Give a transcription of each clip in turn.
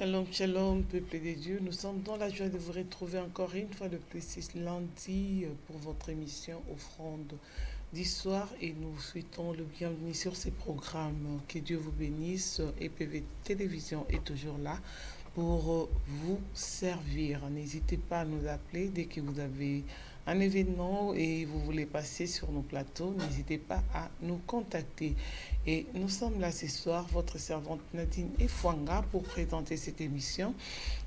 Shalom, shalom, peuple de Dieu. Nous sommes dans la joie de vous retrouver encore une fois le plus 6 lundi pour votre émission Offrande d'Histoire et nous souhaitons le bienvenu sur ces programmes. Que Dieu vous bénisse. EPV Télévision est toujours là pour vous servir. N'hésitez pas à nous appeler dès que vous avez un événement et vous voulez passer sur nos plateaux. N'hésitez pas à nous contacter. Et nous sommes là ce soir, votre servante Nadine Efwanga, pour présenter cette émission.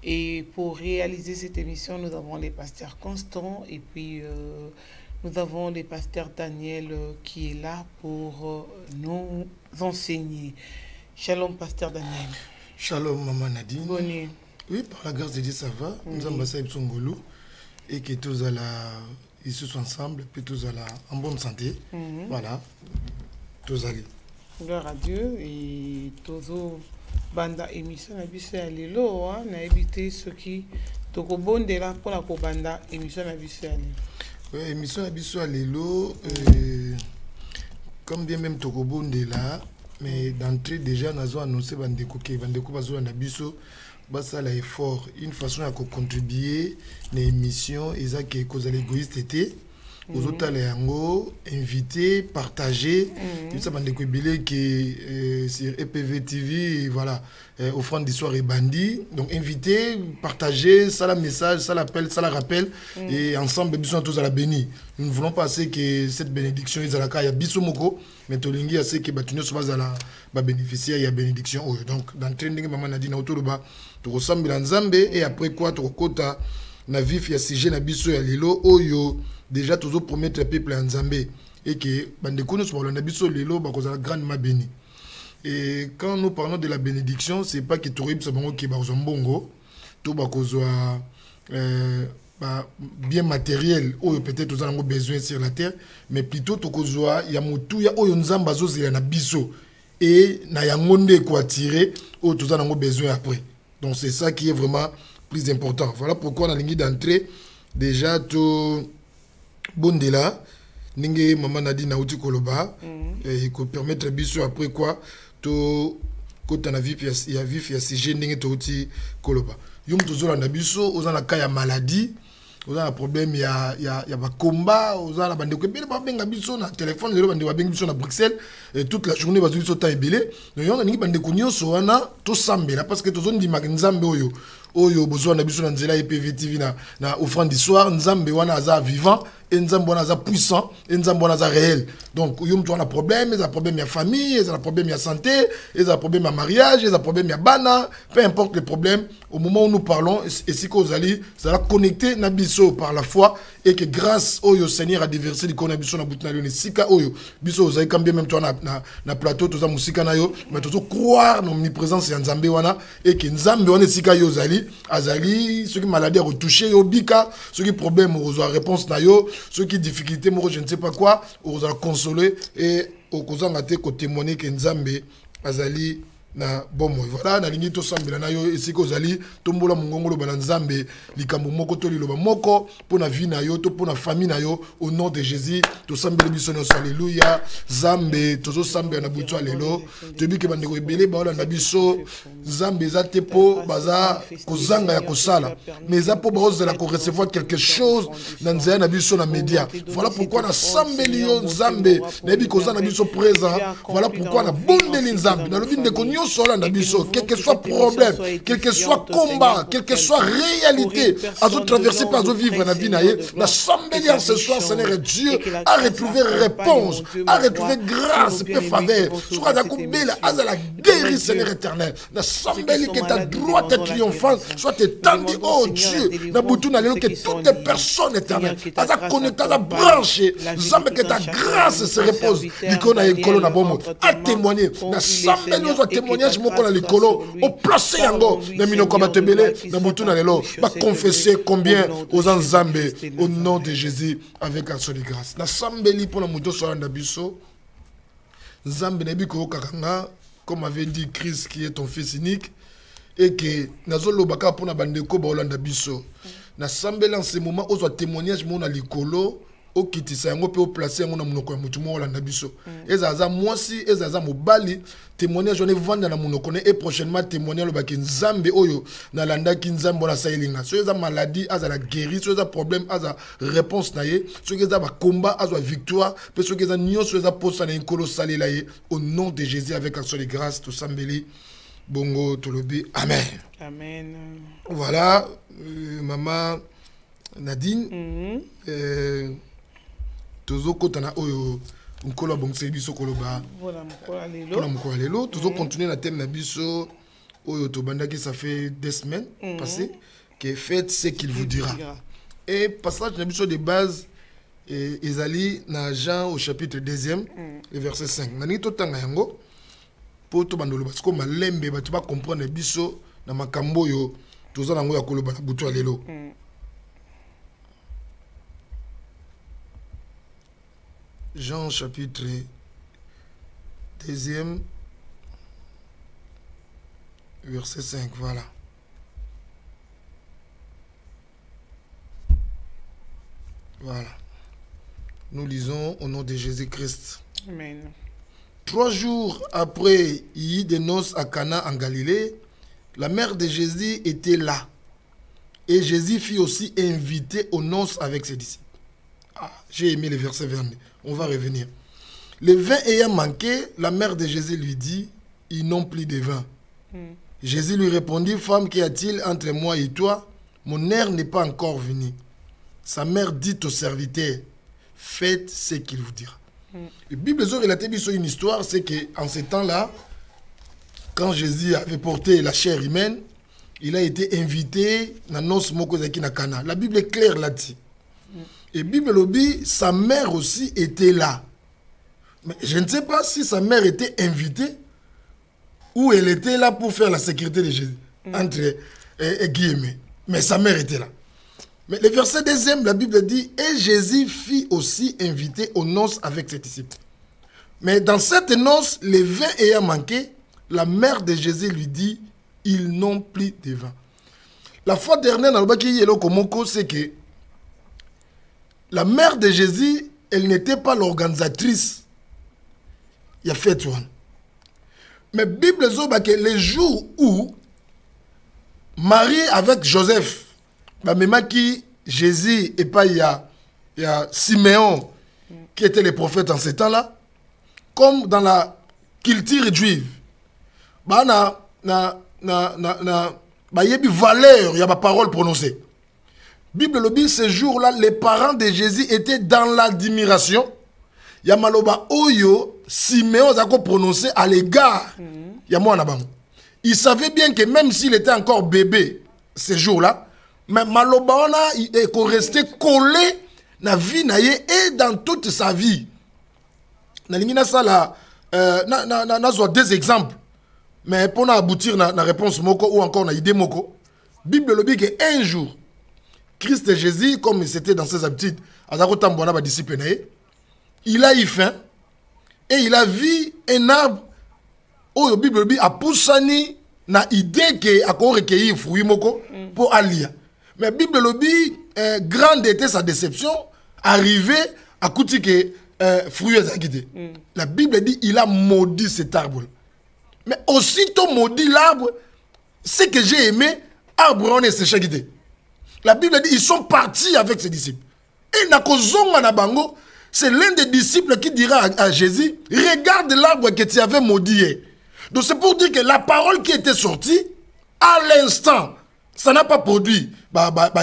Et pour réaliser cette émission, nous avons les pasteurs Constant et puis nous avons le pasteur Daniel qui est là pour nous enseigner. Shalom, pasteur Daniel. Shalom, maman Nadine. Bonne. Oui, par la grâce de Dieu, ça va. Nous sommes à Songolo et que tous à ils sont ensemble, puis tous à en bonne santé. Voilà, tous allés. Gloire à Dieu et toujours banda émission abissé à l'élo na éviter ce qui toko bonde là pour la banda émission abissé à l'élo. Oui, émission abissé à l'élo comme bien même toko bonde là mais d'entrée déjà nous avons annoncé bandeko bazo na biso basa la effort une façon à contribuer à l'émission et ça qui est cause l'égoïste était aux autres yango inviter partager tout ça bandeko bilé qui sur EPV TV voilà offrande d'histoire et bandit donc inviter partager ça la message ça l'appel ça la rappel et ensemble biso tous à la béni. Nous ne voulons pas assez que cette bénédiction est à la ya biso moko mais tolingi assez que batunyo soit à la bénéficier ya bénédiction donc dans trending maman Nadine autour ba to ressemble à Nzambe et après quoi to kota na vif ya sujet na biso ya lelo oyo déjà toujours promettre peuple en Nzambe et que bandeko nous parlons na biso lelo ba kozala grandement béni. Et quand nous parlons de la bénédiction, c'est pas que torib sabango ki ba zombongo to ba kozwa bien matériel oyo peut-être nous avons besoin sur la terre mais plutôt to kozwa ya mutu ya oyo Nzamba zozela na biso et na yangonde ko attirer oyo nous avons besoin après. Donc c'est ça qui est vraiment plus important. Voilà pourquoi on a ligne d'entrée déjà tout bondela ninge maman Nadine na uti koloba et ko permettre biso après quoi to kota na vie ya sujet ninge to uti koloba yum tozola na biso ozana ka ya maladie ozana problème ya ba combat ozana bandeko bele ba benga biso na téléphone lelo bandeko ba benga biso na Bruxelles et toute la journée bazo biso ta ebele no yonga ningi bandeko nyonso wana to sambela parce que tozo ndima Nzambe oyo besoin na biso na nzela EPV TV na offrande d'histoire Nzambe wana aza vivant et Nzambe wana aza puissant et Nzambe wana aza réel. Donc yom tu as un problème, il y a un problème de famille, il y a un problème de santé, il y a un problème de mariage, il y a un problème de bana, peu importe le problème, au moment où nous parlons et si vous allez ça va connecter na biso par la foi et que grâce au Seigneur a déversé du konabiso na butna lione sika oyo biso vous allez quand bien même toi na plateau tout ça musika na yo mais toujours croire en omniprésence ya Nzambe wana et que Nzambe wana sika yo azali ceux qui maladie retouché yo bika ceux qui problème aux réponse na yo ceux qui difficulté moi je ne sais pas quoi aux consoler et au kozanga te ko témoigner que Nzambe azali na bomo voilà na lingi to sambela na yo esiko zali tombola mungongolo bana Nzambe likambo moko to liloba moko pona vie na yo to pona famille na yo au nom de Jésus to sambela biso no alléluia Nzambe tozo sambela na butu lelo to bi ke bandeko ebele ba na biso Nzambe za tepo baza kozanga ya kosala mais za po bazela ko recevoir quelque chose na nzela na biso na média voilà pourquoi na sambeli yo Nzambe na bi kozana biso présent voilà pourquoi na bondeli Nzambe na lobi ndeko quel que soit problème, quel que soit combat, quelle que soit réalité, à tout traverser par vivre la vie, la semblant ce soir, Seigneur Dieu, a retrouvé réponse, a retrouvé grâce et faveur. Soit la guéri, Seigneur éternel. La semblant que ta droite est triomphante, soit étendue, oh Dieu, que toutes les personnes éternelles, à ta connectée, à ta branche, que ta grâce se repose, à témoigner, la semblant témoigner. Moko na likolo au placer yango na minoko batebele na butu na lelo ba confesser combien aux Nzambe au nom de Jésus avec action de grâce na sambeli pour la muto so na biso Nzambe na biko kakanga comme avait dit Christ qui est ton fils unique et que nazolo baka pour na bandeko ba olanda biso na sambeli en ce moment aux témoignages mon na likolo au kitisa yango pe au placer yango na munoko ya mutu mo landa biso ezaza mwasi ezaza mobali témoignage on est vendre na munoko et prochainement témoignage le baki nzambe oyo na landa ki nzambe na sailinga so eza maladie aza la guéri so eza problème aza réponse na ye so eza ba combat aza victoire pe so eza nyonso eza posa na nkolo salela ye au nom de Jésus avec action de grâce to sambeli bongo tolobi amen. Amen. Voilà maman Nadine tozo kotana oyo nkolo bongse biso koloba voilà mkola lelo tozo continuer na thème na biso oyo to bandaki ça fait 2 semaines passées que faites ce qu'il vous dira et passage na biso de base ezali na Jean au chapitre 2e le verset 5 nani to tanga yango po to bandolo parce que malembe ba tu ba comprendre biso na makambo yo tozo nango ya koloba na butu lelo. Jean chapitre 2e verset 5, voilà. Voilà. Nous lisons au nom de Jésus-Christ. Amen. 3 jours après, il y eut des noces à Cana en Galilée. La mère de Jésus était là. Et Jésus fut aussi invité aux noces avec ses disciples. Ah, j'ai aimé le verset 22. On va revenir. Le vin ayant manqué, la mère de Jésus lui dit, ils n'ont plus de vin. Jésus lui répondit, femme, qu'y a-t-il entre moi et toi? Mon heure n'est pas encore venue. Sa mère dit au serviteur, faites ce qu'il vous dira. La Bible a relaté une histoire, c'est qu'en ce temps-là, quand Jésus avait porté la chair humaine, il a été invité dans nos mokozaki na Cana. La Bible est claire là-dessus. Et Bible lobby, sa mère aussi était là. Mais je ne sais pas si sa mère était invitée ou elle était là pour faire la sécurité de Jésus. Entre guillemets. Mais sa mère était là. Mais le verset 2e, la Bible dit, et Jésus fut aussi invité aux noces avec ses disciples. Mais dans cette noce, le vin ayant manqué, la mère de Jésus lui dit, ils n'ont plus de vin. La fois dernière, c'est que la mère de Jésus, elle n'était pas l'organisatrice. Il y a fait one. Mais la Bible dit que les jours où Marie avec Joseph, même qui Jésus et pas il y a Siméon qui était le prophète en ce temps-là, comme dans la culture juive, na valeur, il y a ma parole prononcée. Bible le dit, ce jour-là, les parents de Jésus étaient dans l'admiration. Il y a maloba oyo, Siméon a prononcé à l'égard. Il y a moi il savait bien que même s'il était encore bébé ce jour-là, mais maloba il est resté collé na vie naie et dans toute sa vie. Na lingina ça là, na 2 exemples. Mais pour aboutir na réponse moko ou encore na idée moko, Bible le dit que un jour Christ Jésus, comme c'était dans ses habitudes, il a eu faim et il a vu un arbre où la Bible dit a poussani na idée que a recueilli fruit moko pour alia. Mais la Bible dit grande était sa déception, arrivé à côté que fruit a quitté. La Bible dit il a maudit cet arbre. Mais aussitôt maudit l'arbre, ce que j'ai aimé, arbre on est séché quitté. La Bible dit ils sont partis avec ses disciples. Et c'est l'un des disciples qui dira à Jésus, regarde l'arbre que tu avais maudit. Donc c'est pour dire que la parole qui était sortie, à l'instant, ça n'a pas produit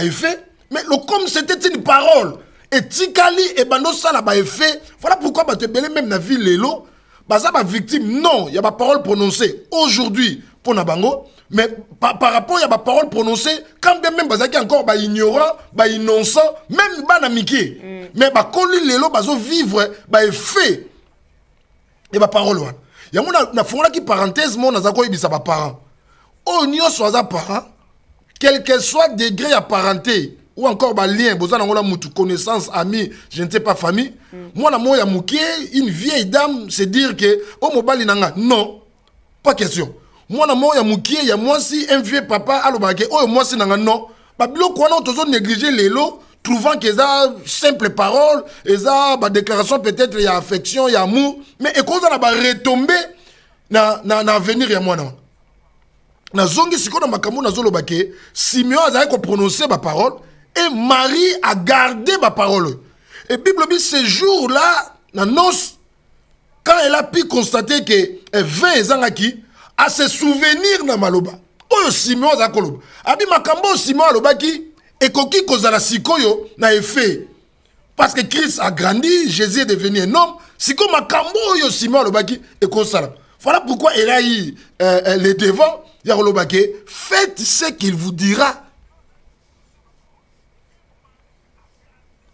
effet, mais comme c'était une parole, et Tikali et Bando ça n'a pas effet, voilà pourquoi te belé même la ville Lélo, ça va victime, non, il y a ma parole prononcée aujourd'hui pour Nabango. Mais par rapport à ma parole prononcée, quand même bazaki encore ignorant, innocent, même banamiki. Mais koli lelo bazo vivre effet et ma parole wana. Ya mona na fongola ki parenthèse mon nazako ibisa ba parents. O nyonso aza parents, quel que soit degré à parenté ou encore lien, bozana ngola mutu connaissance, ami, je ne sais pas famille. Moi na moya mukie, une vieille dame se dire que o mobali nanga non, pas question. Moi na moya mukie ya moi si un vieux papa alobake oh moi si nanga non. Ba biloko wana tozo négliger lelo trouvant que ça simple parole, et ça, déclaration peut-être, il y a affection, il y a amour, mais et quand on va retomber dans l'avenir, il y a moi, non. Na zongi siko na makambo na zolo bake, Simeon a zaïko prononcer ma parole, et Marie a gardé ma parole. Et Bible dit, ce jour-là, na noce, quand elle a pu constater que 20 ezangaki, à se souvenir na maloba. Oyo Simeon a koloba. Abi makambo Simeon alobaki, et koki kozala sikoyo na effet. Parce que Christ a grandi, Jésus est devenu un homme. Siko makambo oyo Simeon alobaki, et kosala. Voilà pourquoi elle a eu les devants. Faites ce qu'il vous dira.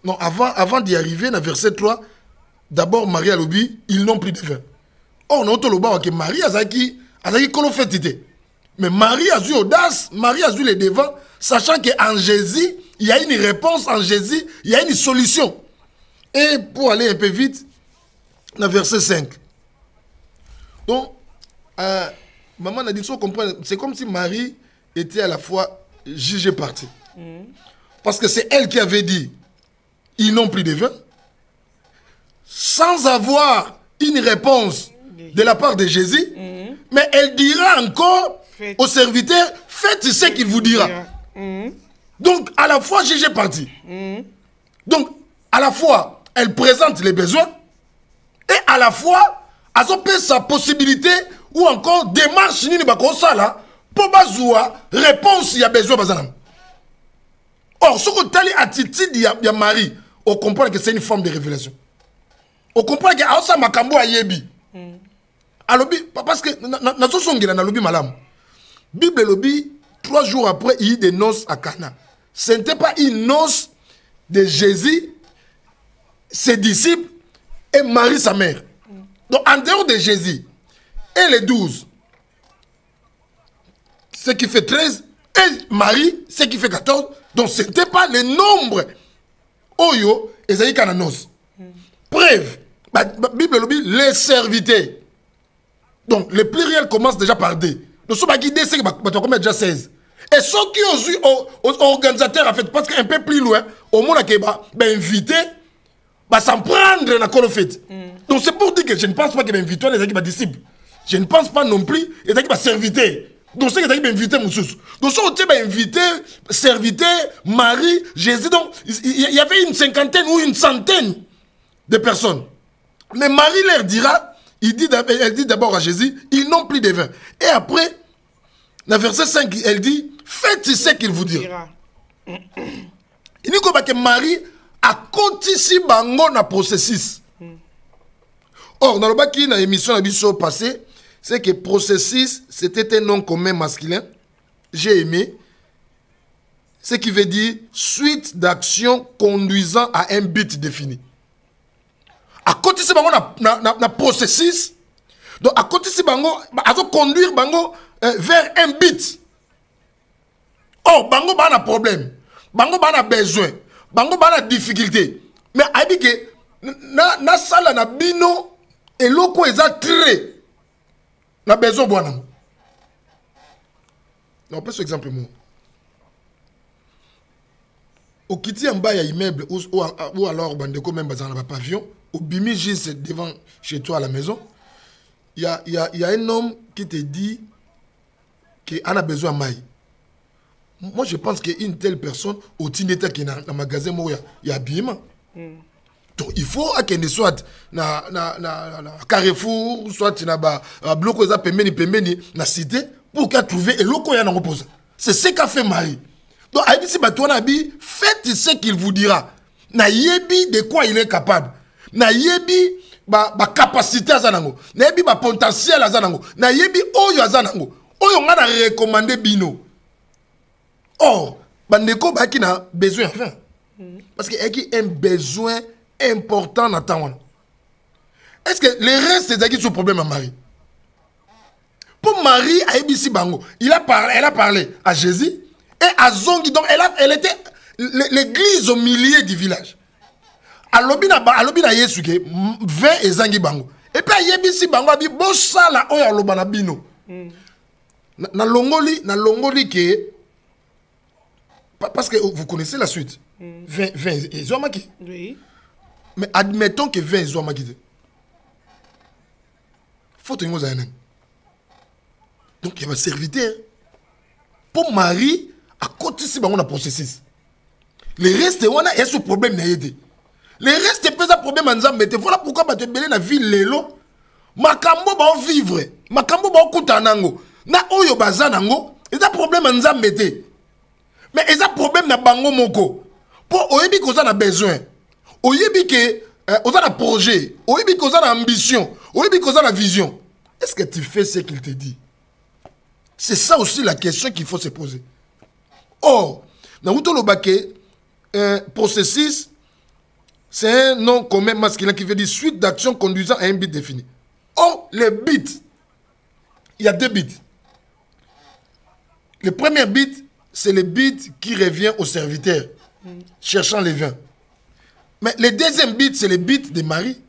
Non, avant d'y arriver, dans verset 3, d'abord Marie a lobi, ils n'ont plus de vin. Or, on a dit que Marie a dit qu'on fait idée. Mais Marie a eu audace, Marie a eu les devants, sachant qu'en Jésus, il y a une réponse, en Jésus, il y a une solution. Et pour aller un peu vite, dans verset 5. Donc, maman a dit, c'est comme si Marie était à la fois jugée partie. Parce que c'est elle qui avait dit, ils n'ont plus de vin, sans avoir une réponse de la part de Jésus, mais elle dira encore au serviteur, faites ce qu'il vous dira. Donc, à la fois jugée partie. Donc, à la fois, elle présente les besoins, et à la fois, elle a sa possibilité ou encore démarche ni bako sala pour bazoua réponse il y a besoin bazanam. Or ce que tali attitude il y a Marie, on comprend que c'est une forme de révélation. On comprend que a ça makambo ayebi. Alobi parce que na so songela na lobi malam. Bible lobi 3 jours après il y a des noces à Cana. Ce n'était pas une noce de Jésus, ses disciples et Marie sa mère. Donc en dehors de Jésus et les 12, ce qui fait 13, et Marie, ce qui fait 14. Donc ce n'était pas le nombre. Oyo, Esaïe Kananos. Preuve, la Bible dit les serviteurs. Donc le pluriel commence déjà par D. Donc ce qui dit, c'est que tu as déjà 16. Et ceux qui ont organisateurs, en fait, parce qu'un peu plus loin, au monde qui est invité, s'en prendre dans le fait. Donc c'est pour dire que je ne pense pas qu'il va inviter les équipes disciples. Je ne pense pas non plus les équipes serviteurs. Donc c'est qu'il va inviter Moussous. Donc si on va inviter serviteur, Marie, Jésus, donc il y avait une cinquantaine ou une centaine de personnes. Mais Marie leur dira, elle dit d'abord à Jésus, ils n'ont plus de vin. Et après, dans le verset 5, elle dit, faites ce qu'il vous dira. Il dit que Marie a continué bango na processus. Or, dans le bas qui dans l'émission la passée, c'est que processus, c'était un nom commun masculin. J'ai aimé. Ce qui veut dire suite d'action conduisant à un but défini. À côté de bango na processus, donc à côté de bango, à conduire bango vers un but. Oh, bango ba na problème, bango ba na besoin, bango ba na difficulté. Mais a dit que na sala na bino et loko eza très na besoin bwana. Non, pas ce exemple moi. Au kiti en bas il y a immeuble ou alors bandeko même dans le pavillon, au bimi juste devant chez toi à la maison. Il y a un homme qui te dit qu'il a besoin de maille. Moi, je pense qu'une telle personne, au Tineta qui est dans le magasin, il y a habillement. Donc, il faut qu'il soit dans Carrefour, soit dans le bloc où il y a dans la cité, pour qu'il trouve et l'eau y a repose. C'est ce qu'a fait Marie. Donc, il dit, faites ce qu'il vous dira. Na yebi de quoi il est capable. Na yebi ba capacité azanango. Na yebi ba potentiel azanango. Na yebi oyo azanango. Oyo nga na recommander bino. Or, bandeko ba ki na besoin enfin. Parce que y a un besoin important dans temps. Est-ce que le reste c'est qui ce problème à Marie? Pour Marie a yebi si bango, elle a parlé à Jésus et à Zongi, donc elle était l'église au milieu du village. Alobina yesuke 20 ezangi bango. Et puis yebisi bango abi bosala oyo alobana bino. Na longoli que parce que vous connaissez la suite. 20 ils ont maquillé. Oui. Mais admettons que 20 ils ont maquillé. Faut que nous ayons. Donc il y a un serviteur. Pour Marie, à côté si on a processus. Le reste, on a ce problème. Le reste, c'est un problème en Zambie. Voilà pourquoi tu es dans la ville Lelo. Makambo ba vivre. Makambo ba kutanango. Na oyo bazanango. Il y a problème en Zambie. Mais il y a problème na bango moko. Pour oyebi ko za besoin. Oyebi que on a un projet. Oyebi ko za ambition. Oyebi ko za vision. Est-ce que tu fais ce qu'il te dit? C'est ça aussi la question qu'il faut se poser. Or, dans le processus, c'est un nom commun masculin qui veut dire suite d'action conduisant à un but défini. Or, les buts, il y a deux buts. Le premier but, c'est le but qui revient au serviteur, cherchant les vins. Mais le deuxième but, c'est le but de Marie.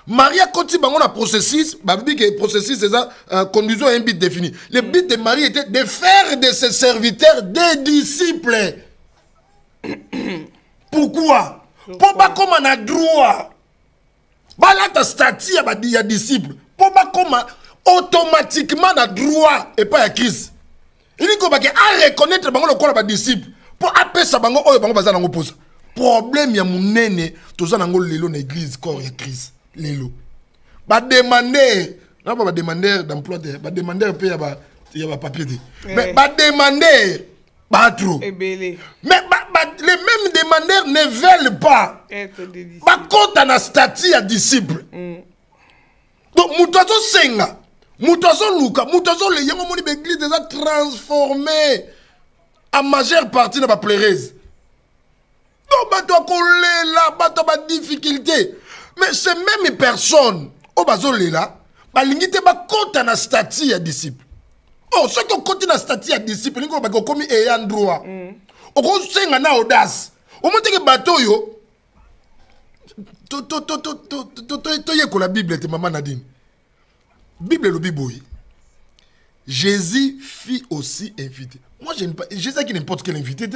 Marie a continué dans le processus, le processus c'est ça, conduisant à un but défini. Le but de Marie était de faire de ses serviteurs des disciples. Pourquoi? Pour pas comme on a droit. Là, ta statut, il y a disciples. Pour pas comme automatiquement on a droit et pas à Christ. Il dit qu'on va reconnaître les disciples. Pour appeler ça, on va faire pose. Problème, il y a mon nene, tout ça dans l'église, corps et Christ. Lelo. Ba demander, non pas demander d'emploi, ba demander payer il y a papier. Mais ba demander pas trop. Mais les mêmes demandeurs ne veulent pas. Ba compte na statut à disciple. Donc mutozo senga, mutozo luka, mutozo le yango moni l'église déjà transformé en majeure partie de la pleureuse. Donc ba to coller là, ba to ba difficulté. Mais ces mêmes personnes, au bazole là, balingite ba compte na statut à disciple. Oh, ceux qui ont compté na statut à disciple, ils ont commis ayant droit. Au gros senga na audace. Au moment que bateau yo, to yeko la Bible te maman Nadine. Bible le Bible. Jésus fit aussi invité. Moi j'aime pas Jésus qui n'importe quel invité.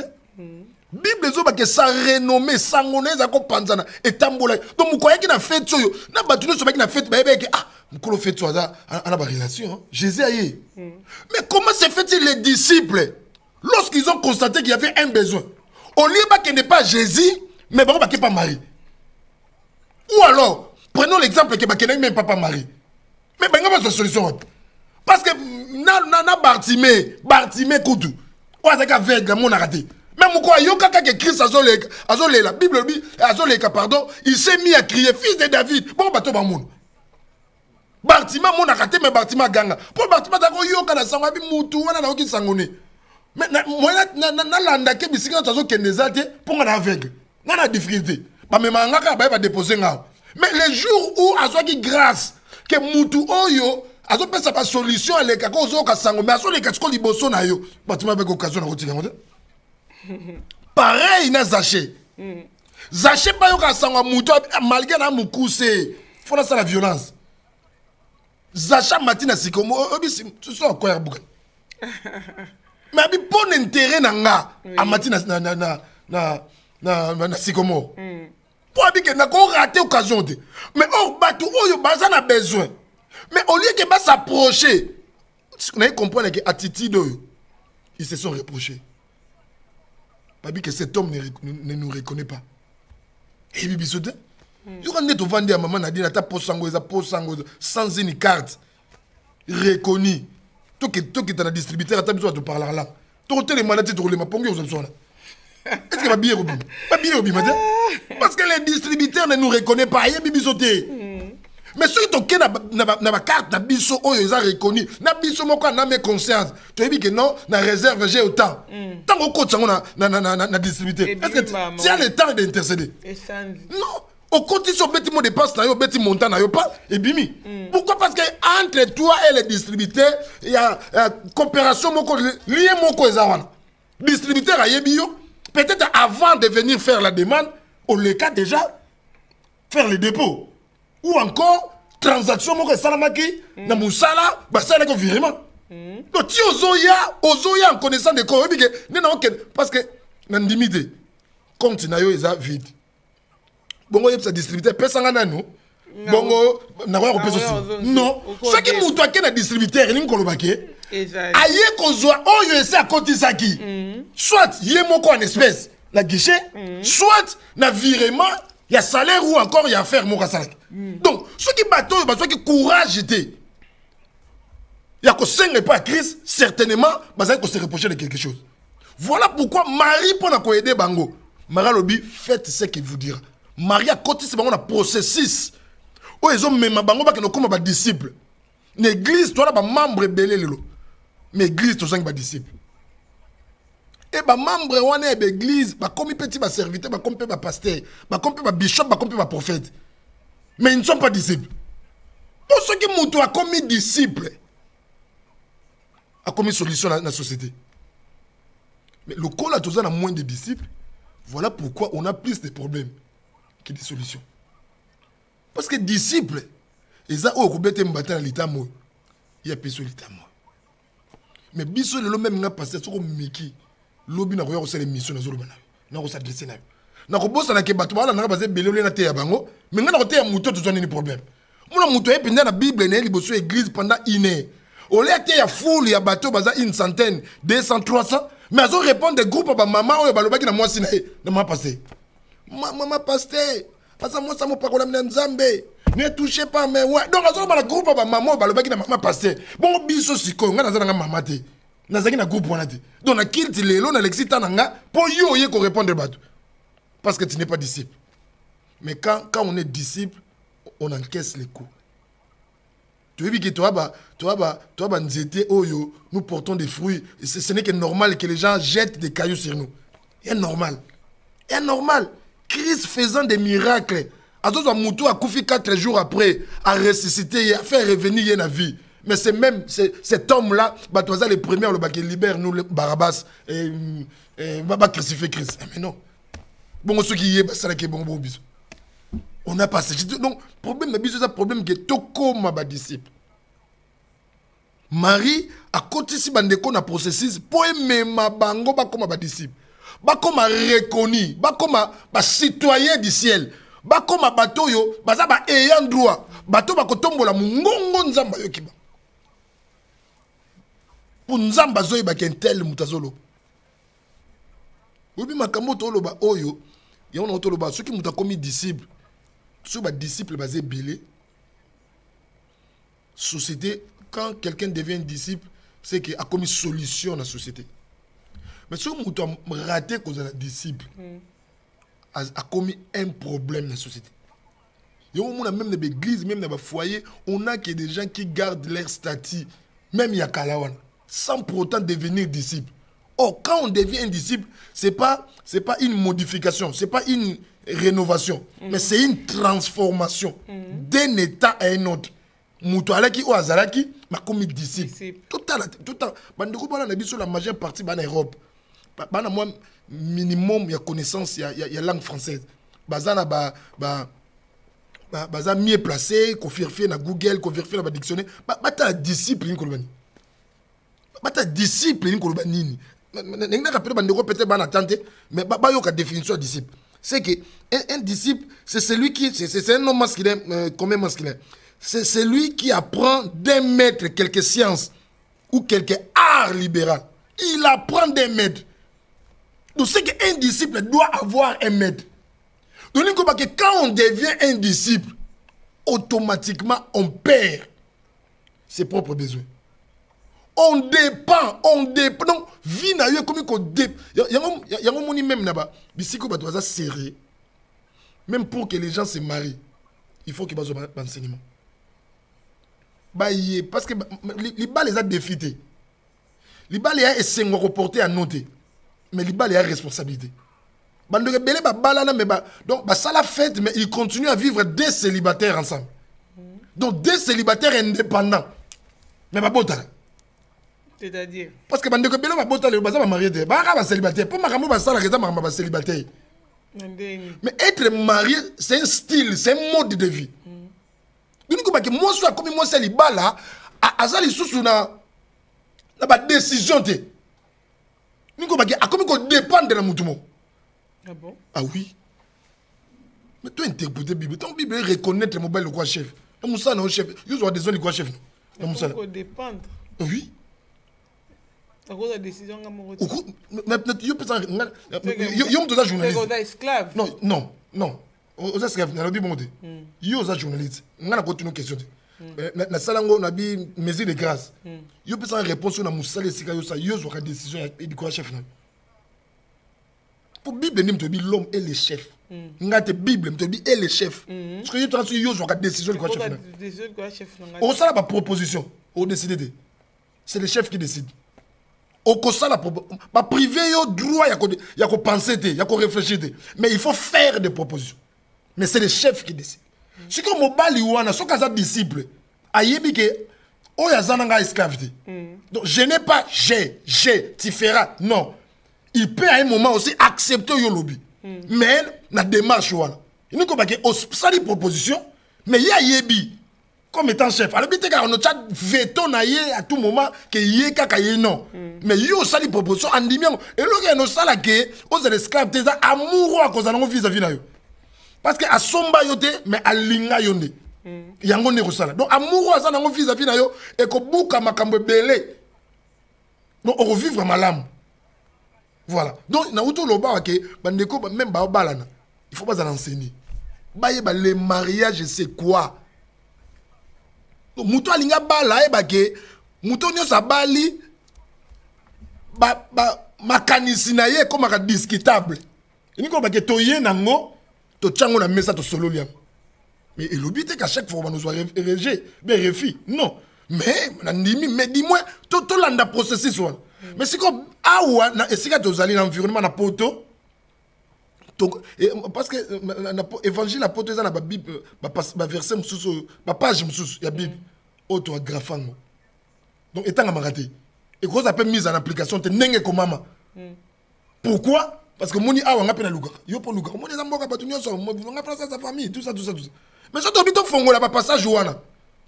Bible zo ba que ça renommé sangoneza ko panzana etambola. Donc vous croyez qu'il a fait ça yo. Na batuno so ba qui na fait ba que ah mukolo fait ça ana ba relation. Jésus aye. Mais comment se fait-il les disciples lorsqu'ils ont constaté qu'il y avait un besoin? Au lieu qu'il n'est pas Jésus, mais bon ba pas Marie. Ou alors prenons l'exemple que ba qu'il n'est même pas Marie. Mais ben pas solution. Parce que na Bartimée Koutou. Ou azaka aveugle mon raté. Même pourquoi yoka que Christ azole la Bible azole pardon, il s'est mis à crier fils de David. Bon bateau ba moun. Bartima mon raté mais Bartima ganga. Pour Bartima dako yoka na sangwa bi mutu wana na oki sangone. Mais moi na landa ke bisika tazo kendezate pour na aveugle. Na difficulté. Ba me mangaka ba déposer nga. Mais le jour où azwaki grâce que mutu oyo azo pesa pas solution à l'eka ko zo ka sango mais azo le katiko liboso na yo. Bartima avec occasion na kotika ngote. Pareil, il a Zaché. Zaché, pas yo kasangwa muto malgré na mukuse. Faut ça la violence. Zacha matina sikomo obi tu so quoi bukan. Mais abi bon intérêt nanga a matina na sikomo. Pour abi que na ko rater occasion de. Mais or batu oyo baza na besoin. Mais au lieu que ba s'approcher, on a comprendre que attitude ils se sont reprochés. Que cet homme ne nous reconnaît pas. Et puis, il y a des gens qui ont maman Nadine, sans une carte reconnue. Toi qui es un distributeur, tu as besoin de parler là. Tu as besoin de parler là. Est-ce que tu as bien parce que les distributeurs ne nous reconnaissent pas. Mais ceux qui ont une carte, na biso oyo ils ont reconnu, na biso moko na mes conscience. Tu dis que non, na réserve j'ai autant. Tant qu'on coach na distributeur. Est-ce que tu as le temps d'intercéder? Non. Au côté sur petit mot de passe na yo, petit montant na yo pas et bimi. Pourquoi? Parce que entre toi et les distributeurs, il y a coopération moko lié moko ezawana. Distributeur a yebi yo, peut-être avant de venir faire la demande, au le cas déjà faire le dépôt. Ou encore, transaction moko salamaki, na musala, basala ko virement. Donc, si ozoya en connaissant de quoi, parce que, n'indimité. compte na yo eza vide. Bongo yebisa distributeur pesa nga nanu. Bongo na ko pesa aussi. Non, ce qui mutu akena distributeur ni ngoloba ke. Aye kozwa oyo ese akotisaki. Soit yé moko en espèce la guichet, soit na virement y a salaire ou encore y a affaire moko salaki. Donc, ceux qui bateau, ceux qui courage était. Il y a que 5 pas à crise, certainement, il faut se reprocher de quelque chose. Voilà pourquoi Marie, pour nous aider, Bango, Marie Lobi, faites ce qu'il vous dira. Marie a côté, c'est un processus. Oh, ils ont même Bango, qui sont comme des disciples. L'église, toi, là, membre belé, mais l'église, tu es un disciple. Et les membres de l'église, comme petit serviteur, comme petit pasteur, comme petit bishop, comme petit prophète. Mais ils ne sont pas disciples. Pour ceux qui m'ont commis disciples, a commis solution dans la société. Mais le col a toujours moins de disciples. Voilà pourquoi on a plus de problèmes que des solutions. Parce que disciples, ils ont été dans l'état moi. Il y a plus l'état moi. Mais biso le même n'a passé sur Miki. Lobi n'a rien reçu les missions dans le n'a pas s'adresser na. N'a pas bossa na ke bato bala n'a pas belé na te ya bango. Mais n'a pas muto tout un problème. Mon muto est pendant la Bible né liboso église pendant une heure. Au lieu de ya foule ya bateau baza une centaine, 200, 300, mais elles ont répondu des groupes à maman ou baloba qui na moi sina na ma passé. Maman pasteur, parce que moi ça mo pas ko la nzambe. Ne touchez pas mais ouais. Donc elles ont ba groupe à maman baloba qui na maman pasteur. Bon biso siko nga na maman te. Na zaki na groupe wana te. Donc na kilti lelo na lexita nanga pour yo ye ko répondre bateau. Parce que tu n'es pas disciple. Mais quand on est disciple, on encaisse les coups. Tu veux dire que toi, nous portons des fruits. Ce n'est que normal que les gens jettent des cailloux sur nous. C'est normal. C'est normal. Christ faisant des miracles. Azozo Moutou a koufi 4 jours après, a ressuscité, a fait revenir la vie. Mais c'est même cet homme-là, le premier, qui libère nous, Barabbas, et va crucifier Christ. Mais non. Bon, ceux qui y est, ça c'est bon bisou. On a passé. Donc, problème de bisou, c'est un problème qui est tout comme ma disciple. Marie, à côté si bandeko na processus, pour aimer ma bango, ba comme ma disciple. Ba comme reconnu, ba comme ma citoyen du ciel. Ba comme bateau yo, ba za ba ayant droit. Bateau ba kotombola mungongo nzamba yo kiba. Pour nzamba zo ba kentel mutazolo. Obi makambo to lo ba oyo, ya on to lo ba ceux qui muta commis disciple. Ceux ba disciple basé belé. Société quand quelqu'un devient disciple, c'est qu'il a commis solution dans la société. Mais si on a raté cause de la disciple, a commis un problème dans la société. Et on a même dans l'église, même dans le foyer, on a que des gens qui gardent leur statut, même il y a Kalawan, sans pour autant devenir disciple. Or, quand on devient un disciple, c'est pas une modification, c'est pas une rénovation, mais c'est une transformation d'un état à un autre. Moutou alaki ou azalaki ma commis disciple tout le temps bandeko bana na biso la majeure partie bana Europe bana moi minimum ya connaissance ya langue française bazana baza mieux placé ko vérifier na Google ko vérifier na ba dictionnaire bata discipline ko lobani bata discipline ko lobani nini n'enga rappelé bandeko peut-être bana tante mais ba yo ka définition de disciple c'est que un disciple c'est celui qui c'est un homme masculin comme masculin. C'est celui qui apprend d'un maître quelque science ou quelque art libéral. Il apprend d'un maître. Donc c'est qu'un disciple doit avoir un maître. Donc quand on devient un disciple, automatiquement on perd ses propres besoins. On dépend. Donc, vie n'a eu comme qu'on dépend. Il y a un monde même là-bas. C'est serré. Même pour que les gens se marient, il faut qu'ils aient un enseignement. Parce que les balles les a défités. Les balles les a essayé de reporter à noter. Mais les balles les a responsabilité. Donc, ça la fête, mais ils continuent à vivre des célibataires ensemble. Donc, des célibataires indépendants. Mais pas bon. C'est-à-dire parce que bande ko belo ba botale ba za ba marié de ba ka ba célibataire pour makambo ba sala keza makambo ba célibataire. Mais être marié c'est un style, c'est un mode de vie. Donc ko ba ke moi soit comme moi célibat là azali susu na ba décision te. Niko ba ke akomi ko dépendre na mutumo. Ah bon? Ah oui. Mais toi, interpréter la Bible. Ton Bible reconnaître le mobile le quoi chef. Le Moussa non chef. Ils ont des zones le quoi chef. Il faut dépendre. Oui. À cause de la décision de mon retour. Mais yo peut-être yo me donne journaliste. C'est esclave. Non. Aux esclaves, na lobi bongote. Yo za journaliste. Ngana continue question. Na salango na bi mesure de grâce. Yo peut être réponse na Moussa sika yo sa yo zo ka décision et du quoi chef na. Pour Bible ni me l'homme et le chef. Ngate Bible me dit et le chef. Parce que yo tra yo zo ka décision du quoi chef na. Décision du quoi chef na. On ça la proposition. On décide. C'est le chef qui décide. Au ça la pas privé yo droit ya ko penser ya ko réfléchir mais il faut faire des propositions. Mais c'est le chef qui décide. Si comme mobali wana so kaza disciple ayebi ke o ya zananga esclavité. Donc je n'ai pas tu feras non. Il peut à un moment aussi accepter yo lobby. Mais na démarche wana. Il ne ko ba ke o sali proposition mais ya yebi comme étant chef. Alors, il y a un veto à tout moment que y kaka non. Mais il y a aussi des propositions en disant et là il y a un sala que aux esclaves des amoureux à cause de vis-à-vis na yo. Parce que à somba yote mais à linga yonde. Yango ne sala. Donc amoureux à ça na vis-à-vis na yo et ko buka makambo belé. Donc on revivre malam. Voilà. Donc na uto loba ke bandeko même ba balana. Il faut pas l'enseigner. Ba le mariage c'est quoi? Muto alinga bala ebake muto nyosa bali makanisi na ye comme ka discutable iniko bake toye nango to tchango na mesa to solo liam mais elobi te qu'à chaque fois on nous soit érégé ben refi non mais nandimi mais dis-moi to landa processus wana mais c'est comme awa na esika to zali na environnement na poto parce que évangile la poto na ba bible ba verset mususu ba page mususu ya bible autographango donc étant amaraté et cause appelle mise en application te nenge ko mama pourquoi parce que moni awa ngapena luka yo po luka moni zamboka batu nyonso nga place sa famille tout ça mais ça to bito fongola ba passage wana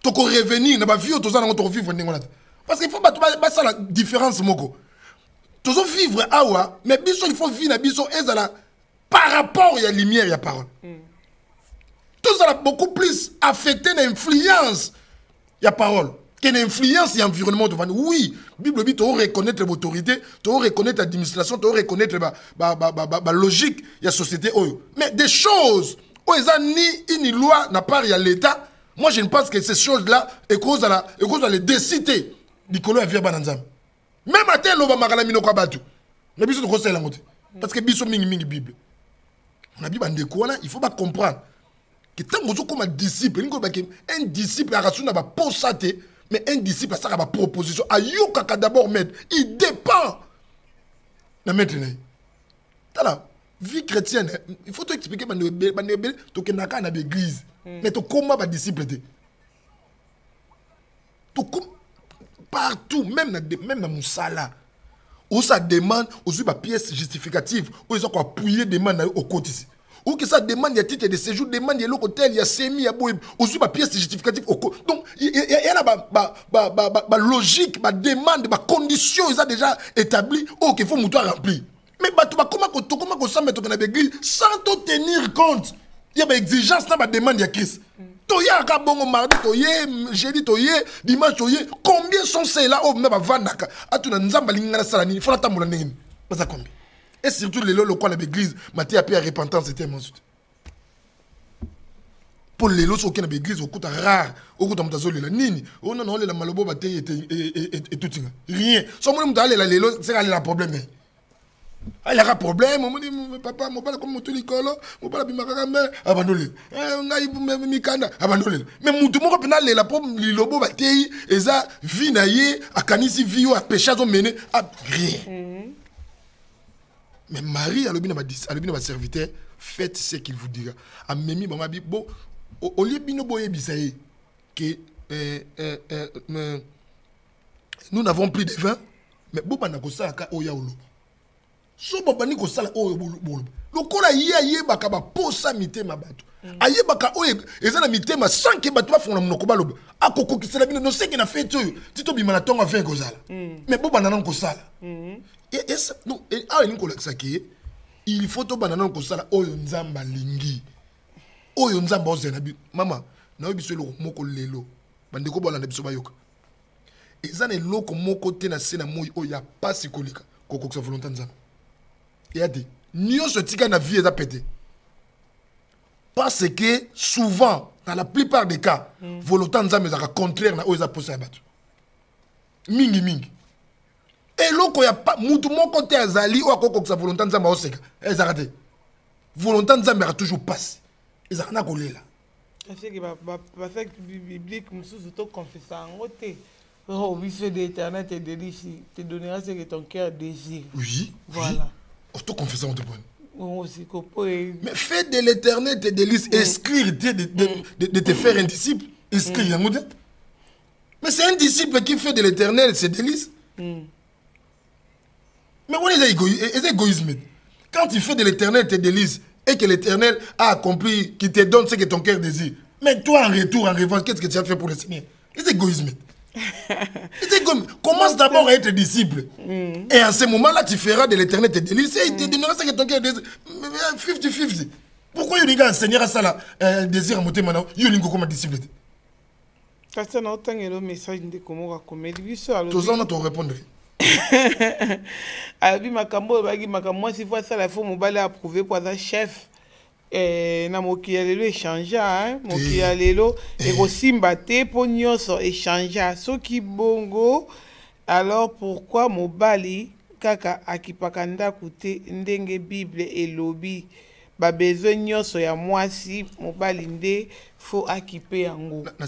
to ko revenir na ba vie to za na to vivre ndengona parce qu'il faut ba ça la différence moko to zo vivre awa mais biso il faut vivre na biso ezala par rapport à la lumière et la parole. Tout ça a beaucoup plus affecté l'influence de la parole que l'influence de l'environnement. Oui, la Bible dit que tu reconnaître l'autorité, tu reconnaître l'administration, tu reconnaître la logique de la société. Mais des choses, ni une loi n'a pas à l'État, moi je ne pense que ces choses-là, et cause à les décider, Nicolas Avia Bananzam. Même à tel, on va marrer la Kabatu. Mais bisous de conseil la montée. Parce que bisous mingi Bible. On a dit il faut pas comprendre que tant que comme un disciple, un disciple a reçu na posate, mais un disciple a sa proposition. Ayoka d'abord mettre, il dépend. Na mettre la vie chrétienne, il faut t'expliquer to kenaka na l'église. Mais to comment ba disciple te. To partout même dans musala. Où ça demande, aussi ma pièce justificative, où ils ont appuyé demande au côté ici. Ou que ça demande, il y a titre de séjour, demande, il y a l'hôtel, il y a semi, il y a boy, aussi ma pièce justificative au côté. Donc, il y a la logique, ma demande, ma condition, ils ont déjà établi, oh, qu'il faut mouton remplir. Mais comment ça mettre dans l'église sans te tenir compte? Il y a une exigence dans ma demande, il y a Christ. Toya kabongo mardi toye jeudi toye dimanche toye combien sont ceux-là au même vandaka atuna nzamba lingana sala ni faut tambola ndenge baza combien et surtout les lolo quoi l'église maté appelé à repentance c'était mon suite pour les lots aucun l'église au coup rare au coup mutazo lela nini oh non la malobo baté et tout rien so mo mutale la lelo c'est la problème. Il y a un problème, on me dit, papa, mon père, comme mon tulicolo, mon père, bimakame, abandonné. Mikanda, abandonné. Mais mon tout le monde, la pomme, les lobos, bataille, et ça, vie naïe, à canisi, vie, à péché, à mener, à rien. Mais Marie, à l'objet de ma serviteur, faites ce qu'il vous dira. À Memi, maman, bon, au lieu de binoboye, bisaïe, que nous n'avons plus de vin, mais bon, on a que ça, à Oyaolo. So babani ko sala o bolo lokola ye baka ba posa mitema bato aye baka o ezana mitema sans que bato ba fona monoko baloba akoko kisela bino no seki na fete oyo tito bimana tonga 20 kozala mais bo banana ko sala et ça non et a ni ko lakisa ke il faut to banana ko sala oyo nzamba lingi oyo nzamba ozena bi mama na biso lo moko lelo bande ko bolanda biso bayoka ezana eloko moko te na sena moyi oyo ya pasi koleka kokokisa volonté nzamba yadi nyonso tika na vie eza pété parce que souvent dans la plupart des cas volonté nzamba ezaka contraire na oyo eza posa ya bato mingi eloko ya mutu moko te azali oyo akokokisa volonté nzamba oseka ezaka te volonté nzamba eka toujours passe ezaka na kolela parce que biblique mosusu tokonfesa yango te oh biso de l'éternel te délice te donnera ce que ton cœur désire. Oui voilà on te confesse on te prend mais fais de l'éternel tes délices inscrire de te faire un disciple inscrire mais c'est un disciple qui fait de l'éternel ses délices. Mais on est égoïsme. Quand tu fais de l'éternel tes délices et que l'éternel a accompli, qui te donne ce que ton cœur désire, mais toi en retour, en revanche, qu'est-ce que tu as fait pour le Seigneur? C'est égoïsme. Commence d'abord à être disciple. Et en ce moment-là, tu feras de l'éternel tes délices et il te donnera ce que ton cœur désire. 50-50. Pourquoi il y a un Seigneur à ça là, désir à monter maintenant, il y a comme disciple? Parce que nous avons un message de comment on va tout ça, on te répondre. Abi makambo bagi makambo si fois ça la faut mobile approuvé pour un chef na moki ya lelo échanger hein moki ya lelo et kosimba te po nyonso échanger soki bongo alors pourquoi mobali kaka akipaka ndaku te ndenge bible elobi ba besoin nyonso ya mwasi mobali nde faut acquiper yango na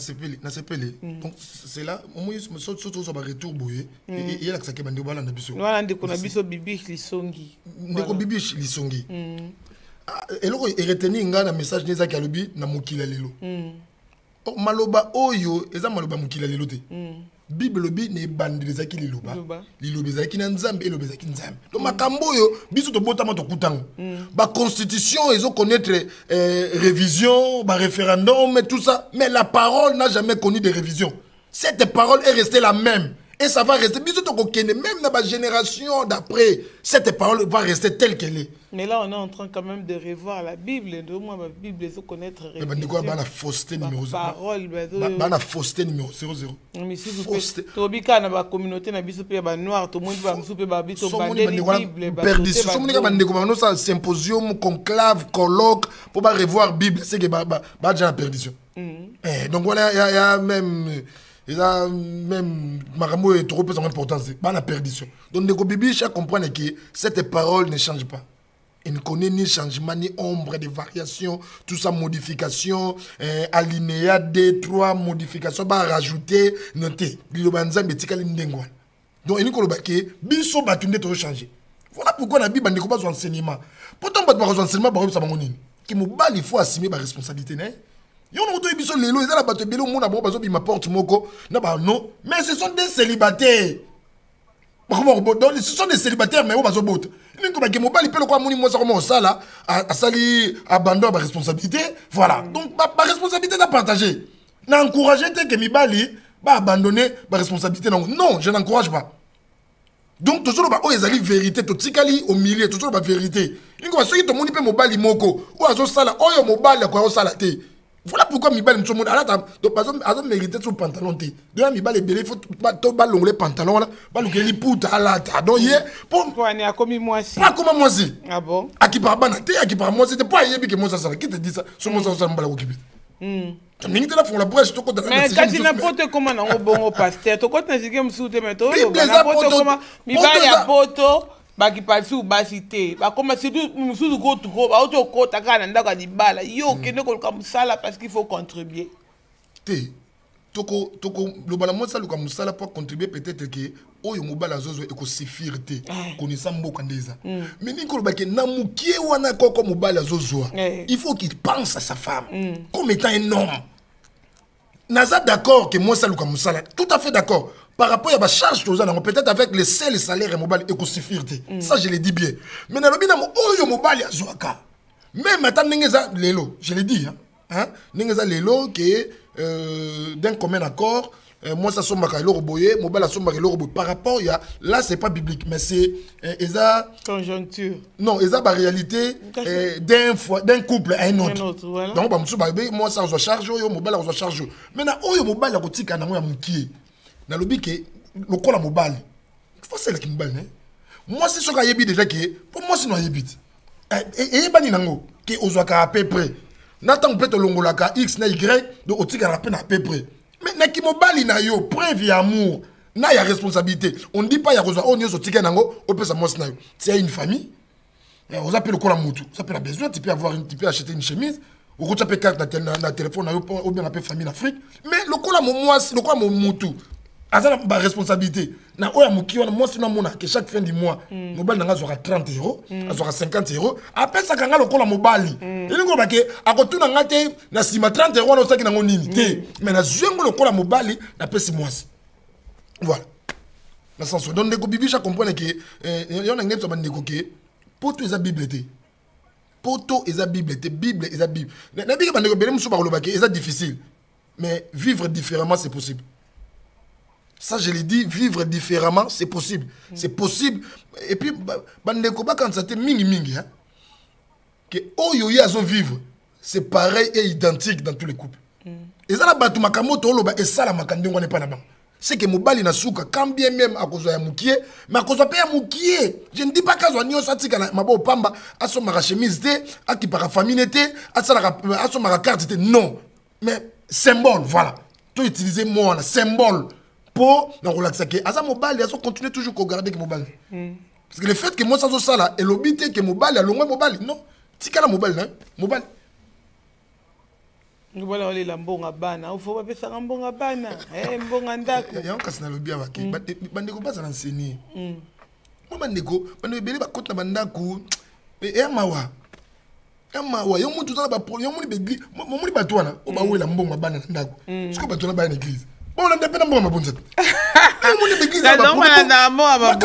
sepeli donc c'est là au moins surtout sur ba retour boye et il y a que ça ke bande bala na biso wana ndeko na biso bibi lisongi ndeko bibi lisongi eloko e retenir nga na message neza ki alobi na mokila lelo maloba oyo eza maloba mokila lelo te bible lobi ne bandeleza ki liloba liloba ki na nzambe eloba ki nzambe donc makambo oyo biso to botama to kutango ba constitution ils ont connaître révision ba référendum tout ça mais la parole n'a jamais connu de révision cette parole est restée la même et ça va rester biso to kokene même dans la génération d'après cette parole va rester telle qu'elle est. Mais là on est en train quand même de revoir la Bible de moi ma Bible il faut connaître révision. Mais quoi ba la fausseté numéro 0 parole ba la fausseté numéro 00 mais si vous to bika na ba communauté na biso pe ba noir to monde ba biso pe ba biso ba Bible ba perdition somo nika ba ndeko ba no ça symposium conclave colloque pour ba revoir Bible c'est que ba déjà la perdition. Donc voilà il y a même il a même Maramo est trop peu son importance pas la perdition donc les Bibi chaque comprendre que cette parole ne change pas il ne connaît ni changement ni ombre de variation tout ça modification alinéa 2 3 modification ba rajouter noter bilobanza betikali ndengwa donc il ne connaît pas que biso batunde to changer voilà pourquoi la Bible ne connaît pas enseignement pourtant ba enseignement ba ça bangonini qui mobali il faut assumer ba responsabilité né. Yon a autorisé biso lelo ezala bato belo mona bo bazo bima porte moko na ba non mais ce sont des célibataires. Donc ce sont des célibataires mais bazo bota. Ni ko ba ke mobali pelo ko amoni mo sa ko mo sala a sali abandon ba responsabilité voilà. Donc ba responsabilité à partager. Na encourager te que mibali ba abandonner ba responsabilité non, je n'encourage pas. Donc toujours ba o ezali vérité to tikali au milieu toujours ba vérité. Ni ko ba soki to moni pe mobali moko o azo sala oyo mobali ko azo sala te. Voilà pourquoi Mibal me sommes là. Donc, par exemple, ils ont mérité son pantalon. Donc, Mibal est belé, il faut pas l'ongler pantalon là. Pas le gagner pour ta la ta. Donc, hier, pour aller à comme moi si. Pas comme moi si. Ah bon? À qui par banaté, à qui par moi, c'était pas hier que moi ça. Qui te dit ça? Sur moi ça me balade occupé. Mais là font la brèche tout côté. Mais quand il n'importe comment on bon au pasteur, tout côté c'est que me soute mais tout. N'importe comment. Mibal ya poto. Baki pasi ou basité ba comme c'est tout mususu ko to ko ba auto ko takana ndaka di bala yo kende ko ka musala parce qu'il faut contribuer te toko le bala mo saluka musala pour contribuer peut-être que oyo mobala zozo eko suffire te connaissant mboka ndeza mais ni ko ba ke na mukie wana koko mobala zozo il faut qu'il pense à sa femme comme étant un homme naza d'accord que moi saluka musala tout à fait d'accord. Par rapport à la charge que vous avez, peut-être avec les seuls salaires mobile et suffire. Ça, je le dis bien. Mais dans le bien, oh, mobile à Zouaka. Même maintenant, lelo, je l'ai dit, hein, lelo qui est d'un commun accord, moi ça somba ka eloko boye mobala somba ka eloko boye par rapport ya là c'est pas biblique mais c'est eza conjoncture non eza ba réalité d'un couple à un autre voilà. donc ba musu ba moi ça on charge yo mobala on charge maintenant oyo mobala ko tika nango ya mukie na lobi ke lokola mobali faut c'est le mobali né moi si soka yebi déjà que pour moi sinon yebit et bani nango ke ozwaka à peu près n'attend peut-être longolaka x na y donc otika na peine à peu près mais na ki mobali na yo preuve ya amour na ya responsabilité on dit pas ya kozwa on yoso tika nango o pesa moi na yo c'est une famille on appelle le kola mutu ça peut la besoin tu peux avoir tu peux acheter une chemise ou tu peux carte na téléphone na yo ou bien appeler famille d'Afrique mais le kola moi le kola mutu azala ba responsabilité na oya muki wana moi sino mona que chaque fin du mois mobali nanga zora 30 euros azora 50 euros après ça kanga lokola mobali elingo bake akotuna ngate na sima 30 euros na osaki nango nini te mais na zuengo lokola mobali na pesi moisi voilà na sens donc ndeko bibisha comprendre que yona ngeto bandeko ke poto eza bible te poto eza bible te bible eza bible na bika bandeko bele musu ba kolobaki eza difficile mais vivre différemment c'est possible. Ça, je l'ai dit, vivre différemment, c'est possible. C'est possible. Et puis, quand ça mingi, hein, que Oyo Yazo vivre, c'est pareil et identique dans tous les couples. Et ça, la Makamoto, et ça, la Makandingo n'est pas là-bas. C'est que Mobali na souka, quand bien même à cause de Moukié, mais à cause de Moukié, je ne dis pas qu'à Zwanio Satika, Mabo Pamba, à son mara chemise, à qui para famille, à son mara carte, non. Mais symbole, voilà. Tu utilises moi, symbole. Pour la relaxer que asa mobile ils continuer toujours à garder que mobile parce que le fait que moi ça ça là et l'obité que mobile a longue mobile non tika la mobile hein mobile voilà on est la mbonga bana il faut pas pesa mbonga bana mbonga ndako ya on kasina lobby abaki bandeko pas enseigner moi bandeko bele ba kota bandako et mawa yo mutu za ba yo muni begli mo muni batwana o ba wela mbonga bana ndako siko batwana ba na église. On a des gens qui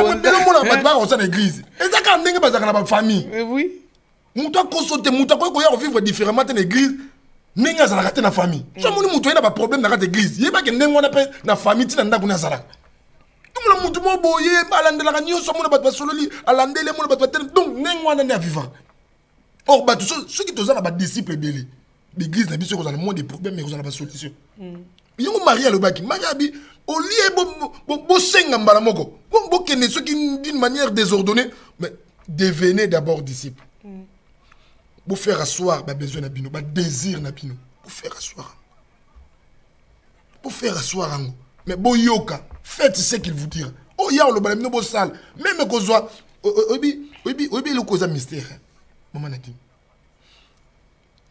ont l'église. Et ça, quand on a une famille. Oui. On doit consulter, on doit vivre différemment dans l'église. On doit rater la famille. Si on a un problème dans l'église, il n'y a pas que on appelle la famille qui est dans la famille. Donc, or, ceux qui sont des disciples de l'église, ils ont moins de problèmes, mais ils ont des solutions. Ils ont marié le baki. Marié, au lieu de senga mbalamoko, ceux qui d'une manière désordonnée, mais devenez d'abord disciples. Pour faire asseoir, besoin de bino, désir na bino. Pour faire asseoir. Pour faire asseoir. Mais bon yoka, faites ce qu'il vous dira. Oh ya le balam no bo sale, même que soit obi le cause mystère. Maman a dit.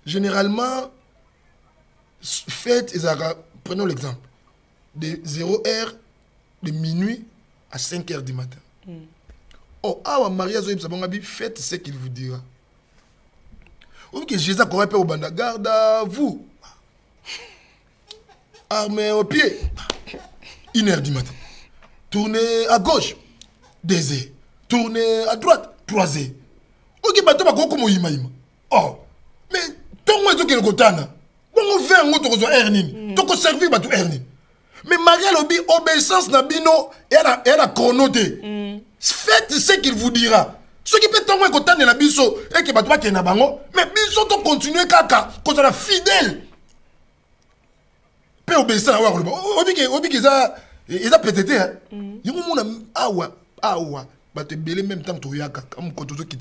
Généralement faites prenons l'exemple de 0h de minuit à 5h du matin. Oh, ah, Maria Zoïb Sabongabi, faites ce qu'il vous dira. Ou que Jésus a au banda, garde à vous. Armée au pied. 1h du matin. Tournez à gauche. 2h. Tournez à droite. 3h. Ok, bateau va comme Imaïma. Oh, mais ton moins de quelque temps. On fait un autre erning. Donc on servir bateau erning. Mais Maria Lobi, obéissance na bino, elle a chronoté. Faites ce qu'il vous dira. Ce qui peut tomber côté de la biso et que bateau qui est na bango, mais biso to continuer kaka, qu'on soit fidèle. Peut obéissance à voir le bon. Obi qui ça, ils a pété hein. Yongo mona awa. Bateau belé même temps to yaka comme quand tout qui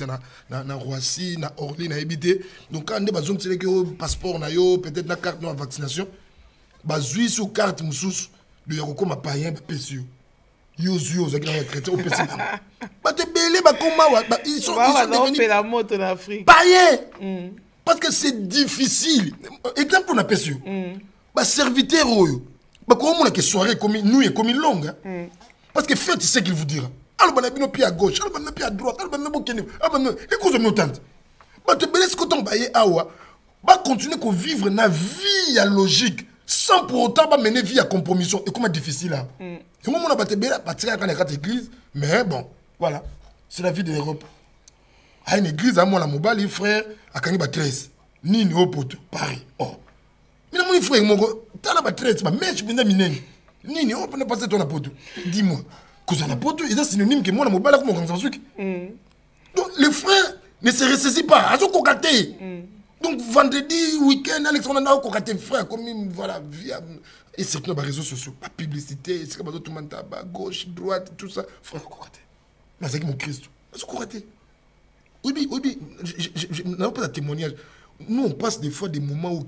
na Roissy, na Orly, na habité. Donc quand on est besoin de que passeport na yo, peut-être na carte de vaccination. Bazui sous carte moussous de yako ma païen pesio yo za qui na chrétien au pesio ba te belé ba koma ils sont devenus la moto en Afrique païen parce que c'est difficile exemple pour na pesio ba serviteur oyo ba ko mona que soirée comme nous et comme longue parce que faites ce qu'il vous dira alors ba bino pied à gauche alors ba pied à droite alors ba no bokeni alors ba écoute me tante ba te belé ce que ton baye awa ba continuer ko vivre na vie à logique sans pour autant pas mener vie à compromission et comment difficile là. Et moi on a battu bien partir quand les quatre églises mais bon voilà c'est la vie de l'Europe. À une église à moi la mobile frère à Kaniba 13 ni au poteau Paris oh mais mon frère mon t'as la 13 mais je viens minene Nini, on peut passer ton apoto. Dis-moi. Cousin apoto, c'est synonyme que moi, je suis comme ça. Donc, le frère ne se ressaisit pas. À son cocaté. Donc, vendredi, week-end, Alexandre a cocaté frère, comme voilà, via. Et c'est dans les réseaux sociaux. La publicité, c'est comme tout le monde, gauche, droite, tout ça. Frère, cocaté. Mais c'est mon Christ. C'est cocaté. Oui, je n'ai pas de témoignage. Nous, on passe des fois des moments où,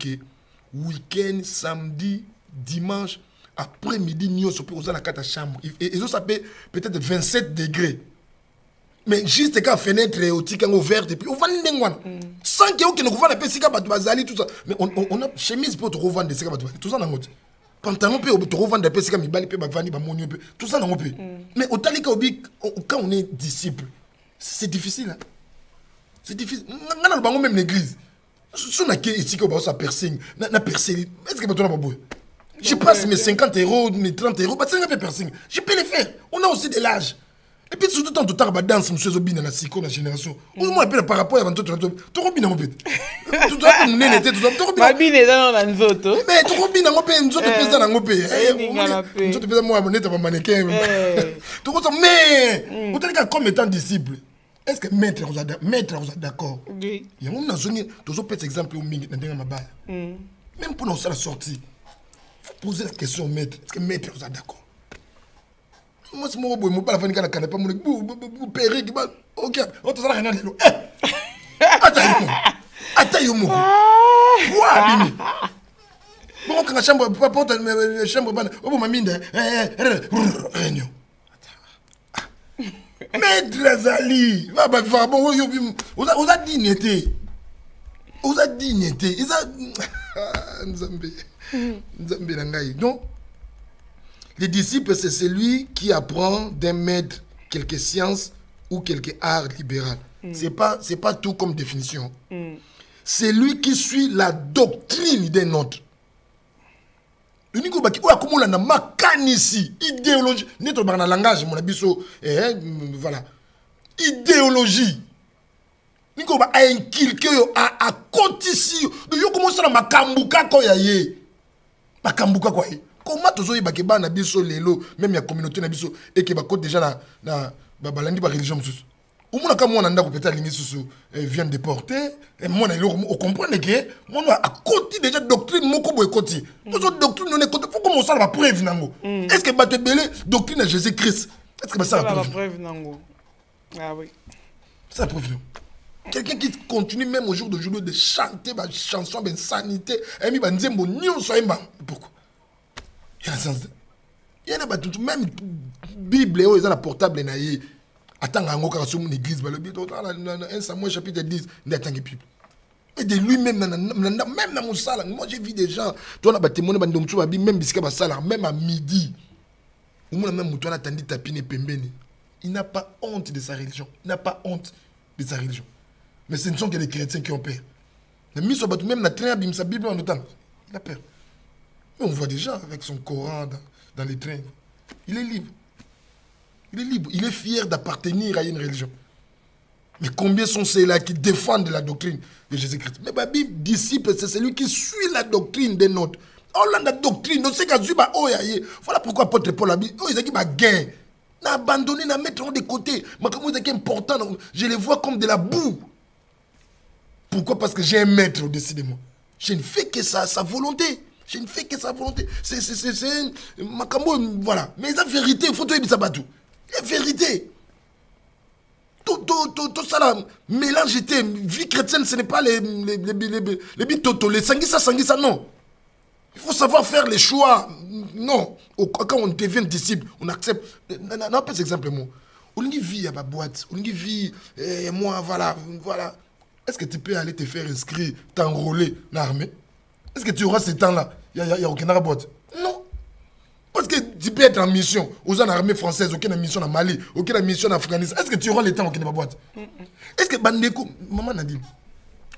week-end, samedi, dimanche, après-midi, nous sommes dans la chambre. Et ça peut peut-être 27 degrés. Mais juste quand la fenêtre est ouverte, et puis on va sans qu'il y ait tout ça. Mais on a chemise pour te revendre tout ça. Pantalon pour te revendre tout ça. Mais au quand on est disciple, c'est difficile. Hein? C'est difficile. Même l'église. Si on a ici que ça piercing, est-ce que tu as pas je passe mes 50 €, mes 30 €, c'est un peu piercing. Je peux les faire. On a aussi de l'âge. Et puis surtout quand tu as danse, monsieur Zobin dans la psycho, la génération. Ou moi, par rapport à toi, tu as Robin en fait. Tu dois te mener, tu dois te Robin. Robin est dans la nzoto. Mais tu Robin en fait, nous autres pesons en fait. Nous autres pesons moi, on est un mannequin. Mais, on t'a dit comme étant disciple. Est-ce que maître vous a d'accord? Oui. Il y a un zone, tu as un exemple où mingi dans ma balle. Même pour nous sortir, il faut poser la question au maître. Est-ce que maître vous a d'accord? Moi, c'est mon boy, mon père, il n'a pas mon père, ok, on te sera rien à l'eau. Attends, quoi, bon, quand la chambre, papa, la chambre, oh, ma mine, réunion. Maître Zali, on a dignité. On a dignité. Donc, les disciples, c'est celui qui apprend d'un maître quelques sciences ou quelques arts libéraux. C'est pas tout comme définition. C'est lui qui suit la doctrine d'un autre. L'unique qui comme on a makanisi idéologie, n'est pas dans langage mon abisso voilà. Idéologie. Niko ba inculquer à kotisi. Yo commence na makambuka ko yaye. Makambuka ko yaye. Comment tozo yeba ke ba na biso lelo même ya communauté na biso et que ba côté déjà na balandi ba religion mususu. Umuna kama mwana ndako peut-être lingi susu vient déporter et moi na on comprend que moi à côté déjà doctrine moko boy côté. Nous autres doctrine on est côté faut commencer à la preuve nango. Est-ce que ba te belé doctrine de Jésus-Christ? Est-ce que ça la preuve nango? Ah oui. C'est la preuve. Quelqu'un qui continue même au jour d'aujourd'hui de chanter des chansons de sanité et mi ba nzembo nyonso emba. Pourquoi? Il y a un sens. Il y a tout même Bible ils ont la portable na yi. Attends, on église, un Samuel chapitre 10, et de lui-même, même dans mon salle, moi j'ai vu des gens, même à midi, il n'a pas honte de sa religion. Il n'a pas honte de sa religion. Mais ce ne sont que les chrétiens qui ont peur. Même la train, sa Bible en autant, il a peur. Mais on voit déjà avec son Coran dans les trains, il est libre. Il est libre, il est fier d'appartenir à une religion. Mais combien sont ceux-là qui défendent la doctrine de Jésus-Christ? Mais la Bible, disciple, c'est celui qui suit la doctrine des nôtres. Oh là, la doctrine, voilà pourquoi apôtre Paul a dit, oh, ils ont dit, gain. N'a abandonné, n'a mettre de côté. Mais comme c'est important, je les vois comme de la boue. Pourquoi? Parce que j'ai un maître au-dessus de moi. Je ne fais que sa volonté. Je ne fais que sa volonté. C'est voilà. Mais la vérité, il faut tout ça tout. La vérité. Tout ça là, mélange était. Vie chrétienne, ce n'est pas les bitoto, les sanguissa, non. Il faut savoir faire les choix. Non. Quand on devient disciple, on accepte. Non, pas simplement. On vit à ma boîte. On vit, moi, voilà. Est-ce que tu peux aller te faire inscrire, t'enrôler dans l'armée? Est-ce que tu auras ce temps-là? Il n'y a aucune boîte. Non. Parce que tu peux être en mission aux armées françaises, aucune mission en Mali, aucune mission en Afghanistan. Est-ce que tu auras le temps aucune boîte? Est-ce que Bandeko, maman a dit,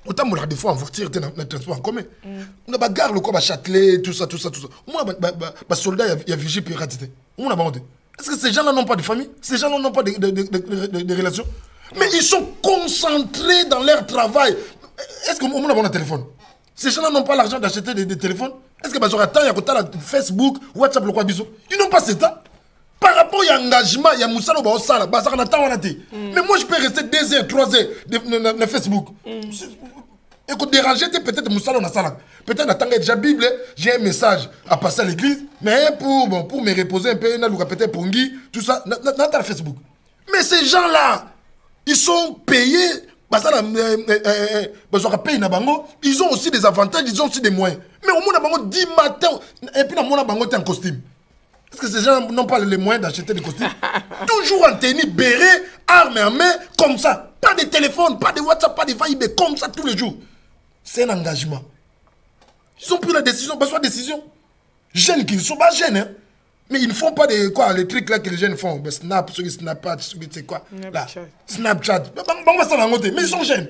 autant des fois en voiture, dans le transport en commun. On a bagarre le quoi, Châtelet, tout ça. Moi, soldat, il y a vigile puis ratité. On a bandé. Est-ce que ces gens-là n'ont pas de famille? Ces gens-là n'ont pas de relations? Mais ils sont concentrés dans leur travail. Est-ce que on a un téléphone? Ces gens-là n'ont pas l'argent d'acheter des téléphones. Est-ce que bazora temps ya kotala Facebook, WhatsApp le quoi biso? Ils n'ont pas ce temps. Par rapport à l'engagement, il y a Moussalo Baosala, bazar na temps on mais moi je peux rester 2 heures, 3 heures dans Facebook. Écoute, déranger peut-être Moussalo na sala. Peut-être attendre déjà Bible, j'ai un message à passer à l'église, mais pour me reposer un peu, peut-être pour Guy, tout ça, dans Facebook. Mais ces gens-là, ils sont payés, ils ont aussi des avantages, ils ont aussi des moyens. Mais au moins, 10 matins, et puis, on a en costume. Est-ce que ces gens n'ont pas les moyens d'acheter des costumes? Toujours en tenue, béret, arme en main, comme ça. Pas de téléphone, pas de WhatsApp, pas de Viber, comme ça tous les jours. C'est un engagement. Ils ont pris la décision, pas soit décision. Jeunes qui ne sont pas jeunes, hein. Mais ils ne font pas de quoi, les trucs là que les jeunes font. Ben, Snap, ceux qui Snapchat, ceux qui c'est quoi là. Snapchat. Mais ils sont jeunes.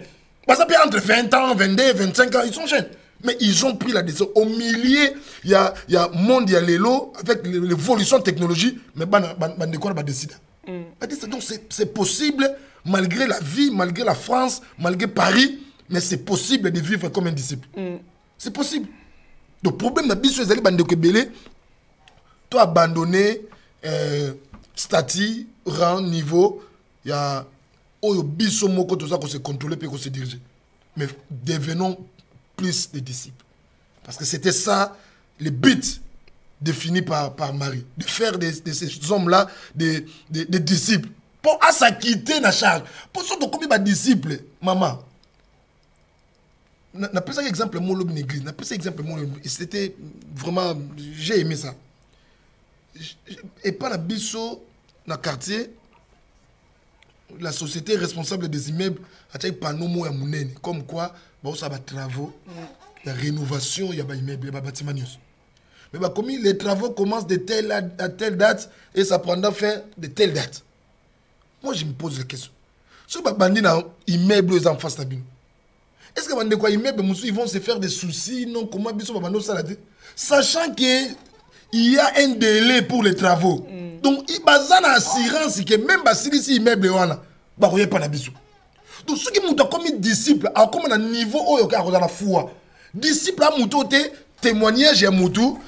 Ça peut entre 20 ans, 22, 25 ans, ils sont jeunes. Mais ils ont pris la décision. Au milieu, il y a monde, il y a l'élo, avec l'évolution technologique, mais de quoi on va décider. Donc c'est possible, malgré la vie, malgré la France, malgré Paris, mais c'est possible de vivre comme un disciple. C'est possible. Le problème, c'est que tu as abandonné statut, rang, niveau, il y a biso moko tout ça qu'on se contrôler et qu'on se diriger. Mais devenons plus des disciples. Parce que c'était ça le but défini par Marie. De faire de ces hommes-là des disciples. Pour s'acquitter de la charge. Pour ça, tu as des disciples, maman. N'a pas ça exemple mon lobe l'église. N'a pas ça exemple mon lobe. C'était vraiment, j'ai aimé ça. Et pas la biso dans le quartier, la société responsable des immeubles a fait panneau à Mounene. Comme quoi, ça va travaux, la rénovation, il y a des immeubles, il y a des bâtiments. Mais comme les travaux commencent de telle à telle date et ça prendra faire de telle date. Moi, je me pose la question. Si on a un immeuble en face de la bine, est-ce que les immeubles ils vont se faire des soucis? Non, comment ils ça sachant qu'il y a un délai pour les travaux. Donc, il y a une assurance que même si l'immeuble est là, il n'y a pas de donc, ceux qui sont comme disciples, comme un niveau où il y a la foi, disciples à Moutou, témoignage à Moutou,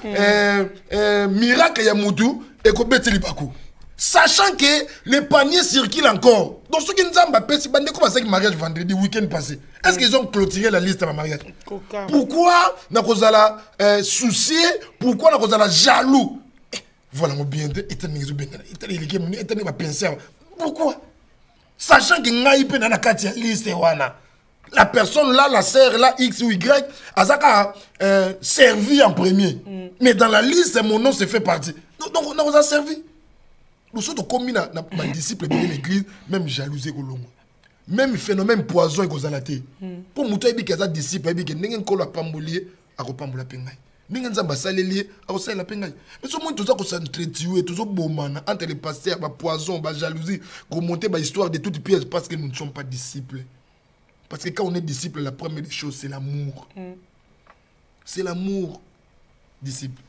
miracle à Moutou, et qu'on bête les bakou. Sachant que les paniers circulent encore. Donc, ceux qui nous ont fait, c'est comment ça que mariage vendredi, week-end passé. Est-ce qu'ils ont clôturé la liste de mariage? Pourquoi n'a pas soucié? Pourquoi n'a pas jaloux? Voilà, mon bien, pourquoi? Sachant que la personne là, la sœur là, X ou Y, a servi en premier. Mais dans la liste, mon nom se fait partie. Donc, on a servi. Nous sommes comme ma disciple de l'église, même jalousie. Même phénomène poison et zalaté. Pour nous, il y a des disciples qui n'ont pas pambolier à repambola pengay. N'ingé nzamba salelier à aussi la pengay. Mais ce moment, tout ça qu'on s'entretue, tout ça bomana entre les pasteurs, poison, jalousie, qu'on monte histoire de toutes pièces parce que nous ne sommes pas disciples. Parce que quand on est disciple, la première des choses, c'est l'amour. C'est l'amour, disciple.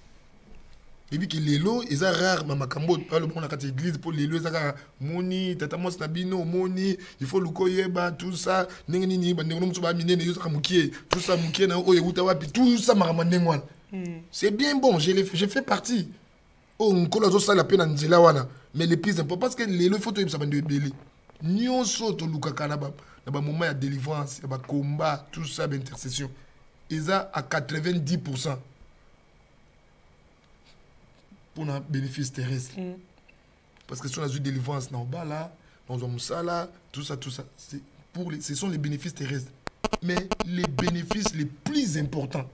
Et puis que les lots, ils sont rares, maman Kambo, le monde a l'église pour les lots, ils sont moni, tata mos nabino, moni, il faut le koyeba, tout ça, n'engeni, bandengom soba mine, ne yosa mukie, tout ça mukie na oye utawapi, tout ça maramandengwan. C'est bien bon, j'ai fait partie. Oh, on colle ça la peine en Nzelawana, mais le plus important parce que les lots, il faut que ça bande belé. Nyon soto luka kanaba, na ba moment de délivrance, ya ba combat, tout ça d'intercession. Ils sont à 90%. Pour un bénéfice terrestre. Parce que si on a eu délivrance dans le bas là, dans le moussala, tout ça, ce sont les bénéfices terrestres. Mais les bénéfices les plus importants,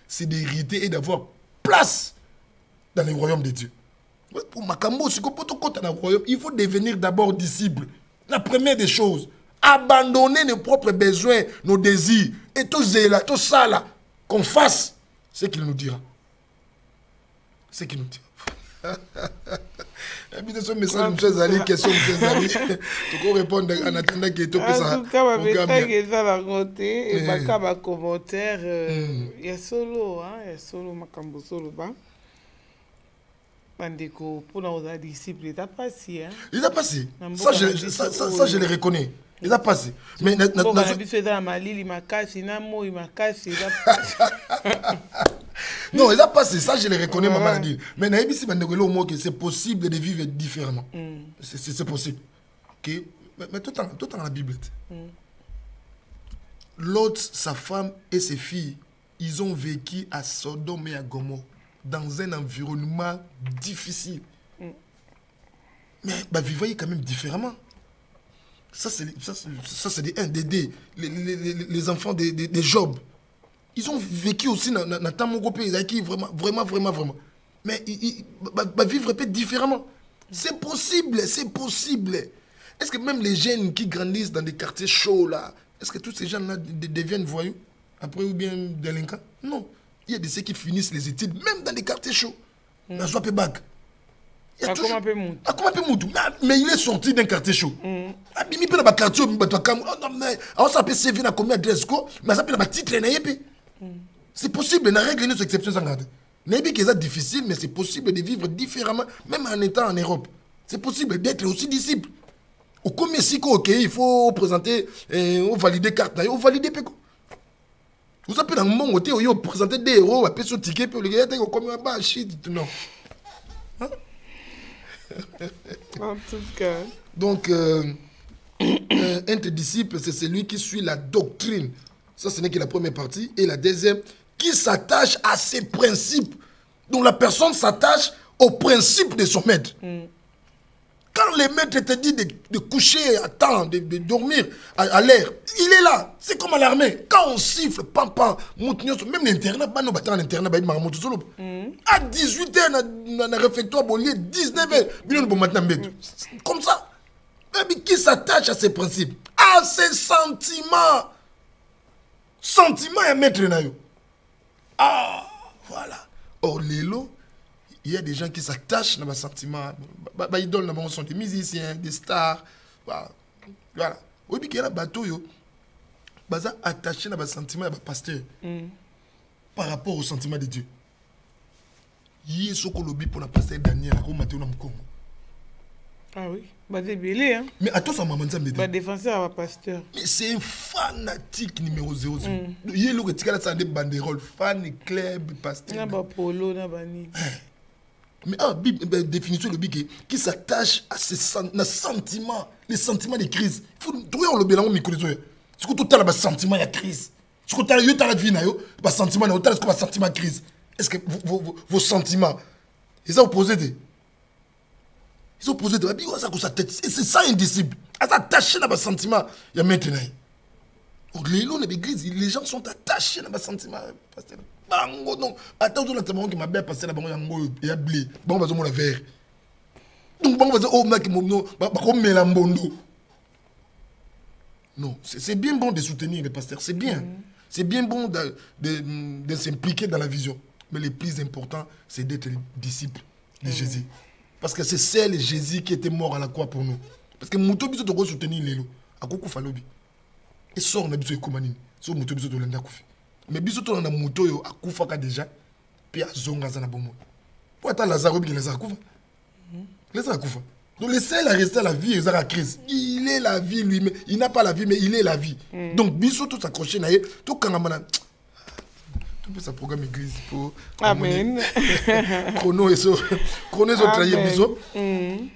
c'est d'hériter et d'avoir place dans le royaume de Dieu. Pour Makambo, si on peut dans le royaume, il faut devenir d'abord disciple. La première des choses, abandonner nos propres besoins, nos désirs, et tout ça là, qu'on fasse ce qu'il nous dira. Ce qu'il nous dira. Ce message, mes amis, question, mes amis. Tu peux répondre en attendant que tu puisses. En tout cas, je vais faire la côté et je vais faire un commentaire. Il y a solo, il y a solo, Makambo solo. Bandeko, pour nos disciples, il a passé. Il a passé. Ça, je le reconnais. Il a passé. Mais Non, ils ont passé ça, je les reconnais, maman. Mais naïbi, au moins que c'est possible de vivre différemment. C'est possible. Okay? Mais tout dans la Bible. L'autre, sa femme et ses filles, ils ont vécu à Sodome et à Gomorrhe dans un environnement difficile. Mais bah, vivre quand même différemment. Ça, c'est les enfants de Job. Ils ont vécu aussi dans le temps mon pays. Ils ont vécu vraiment. Mais bah, vivre peut-être différemment. C'est possible. Est-ce que même les jeunes qui grandissent dans des quartiers chauds, là, est-ce que tous ces gens-là deviennent voyous après ou bien délinquants? Non. Il y a de ceux qui finissent les études, même dans des quartiers chauds. Dans soit bac. Mais il est sorti d'un quartier chaud. Il peut avoir quartier, c'est possible, la règle est une exception. C'est difficile, mais c'est possible de vivre différemment, même en étant en Europe. C'est possible d'être aussi disciple. Au Mexique, ok, il faut présenter, valider carte, valider péco. Vous appelez dans mon côté, vous présentez des héros, vous avez un ticket, puis le gars est comme un bas, shit, non. En tout cas. Donc, être disciple, c'est celui qui suit la doctrine. Ça, ce n'est que la première partie. Et la deuxième, qui s'attache à ses principes. Donc, la personne s'attache aux principes de son maître. Quand le maître te dit de coucher à temps, de dormir à l'air, il est là. C'est comme à l'armée. Quand on siffle, pam, même l'internat, à 18h, on a réfectoire, 19h, comme ça. Mais qui s'attache à ses principes, à ses sentiments. Sentiments et maître. Ah, voilà. Or, Lélo, il y a des gens qui s'attachent à mes sentiments. Les idoles sont des musiciens, des stars. Voilà. Oui, il y a un bateau, ils sont attachés à mes sentiments et pasteur par rapport aux sentiments de Dieu. Il y a ce qu'on lobby pour la pasteur Daniel, Ah oui, c'est belé, hein. Mais à toi, ça m'a demandé. Défenseur à pasteur. Mais c'est un fanatique numéro 0. Il y a le retard de des banderoles, fan club, pasteur. Il y a polo, il y a bani. Mais définition le big qui s'attache à ses sentiments, les sentiments de crise. Il faut trouver le bilan au micro. Ce que tout le sentiment de crise. Ce que tu as la vie, le sentiment de crise. Est-ce que vos sentiments, ils sont opposés de. Ils sont opposés de. C'est ça un disciple. À s'attacher à mes sentiments. Il y a maintenant. Les gens sont attachés à mes sentiments. Donc, attends, tu as dit que ma belle passe là, il y a blé. Bon, on va verre. Donc, on va dire, oh, non, c'est bien bon de soutenir les pasteurs. C'est bien. C'est bien bon de s'impliquer dans la vision. Mais le plus important, c'est d'être disciple de Jésus. Parce que c'est celle Jésus qui était mort à la croix pour nous. Parce que Mouto Biso doit soutenir les lots. À quoi falobi. Et sort na biso ekomanini. So Mouto Biso doit kufi. Mais Biso to na Mouto yo akufaka déjà. Puis azonga za na bomo. Pour attendre Lazare bi les akufa. Les akufa. Donc le seul à rester à la vie, à la crise. Il est la vie lui-même. Il n'a pas la vie, mais il est la vie. Donc Biso tout s'accrocher na ye. Tout kangamana. Tout peut ça programme église pour. Amen. Chrono et so. Chrono et so trahi Biso.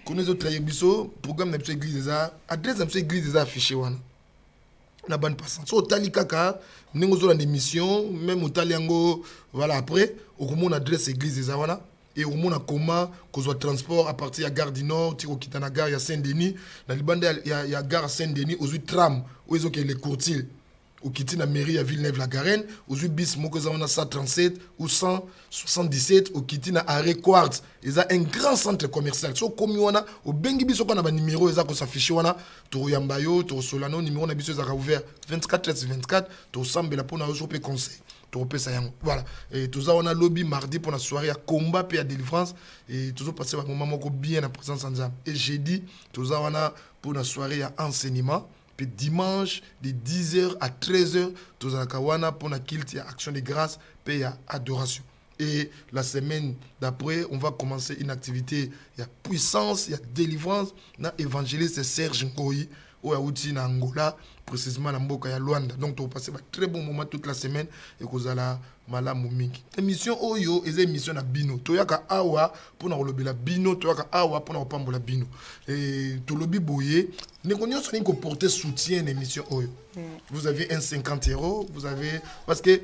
Chrono et so trahi Biso. Programme na église ça. Adresse na église ça affiché wana. Na bonne passant. So tali kaka. Nengo zo na émission. Même au taliango. Voilà après. Au comment on adresse église ça wana. Et au monde comment qu'on soit transport à partir de la gare du Nord, tu vois la gare à Saint-Denis, dans le bande il y a gare à Saint-Denis, aux tram, où ils ont les courtiers, au quitter la mairie à Villeneuve-la-Garenne, aux bis moko on a 137 ou 177, au quitter na arrêt Quartz, ils ont un grand centre commercial. So comme on a au bengi biso qu'on a un numéro ils ont qu'on s'affiche on a to Yambayo, to Solano numéro on a biso ça ouvert 24/24, to Sambela pour na choper conseil. Voilà. Et tout ça, on a lobby mardi pour la soirée à combat et à délivrance. Et tout ça, passé un moment bien en présence en Zam. Et jeudi, tout ça, on a pour la soirée à enseignement. Puis dimanche, de 10h à 13h, tout ça, on a pour la culte, il y a action de grâce, puis il y a adoration. Et la semaine d'après, on va commencer une activité. Il y a puissance, il y a délivrance. On a évangéliste Serge Ngoyi au Yaouti na Angola, précisément na Mboka ya Luanda. Donc tu passer un très bon moment toute la semaine et que la malamu mingi. Émission oyo eza émission na bino. Toyaka awa pour na lobela bino, toyaka awa pour na pambola bino. Et to lobi boye, ne konyo so ko porter soutien à émission oyo. Vous avez un 50 €, vous avez parce que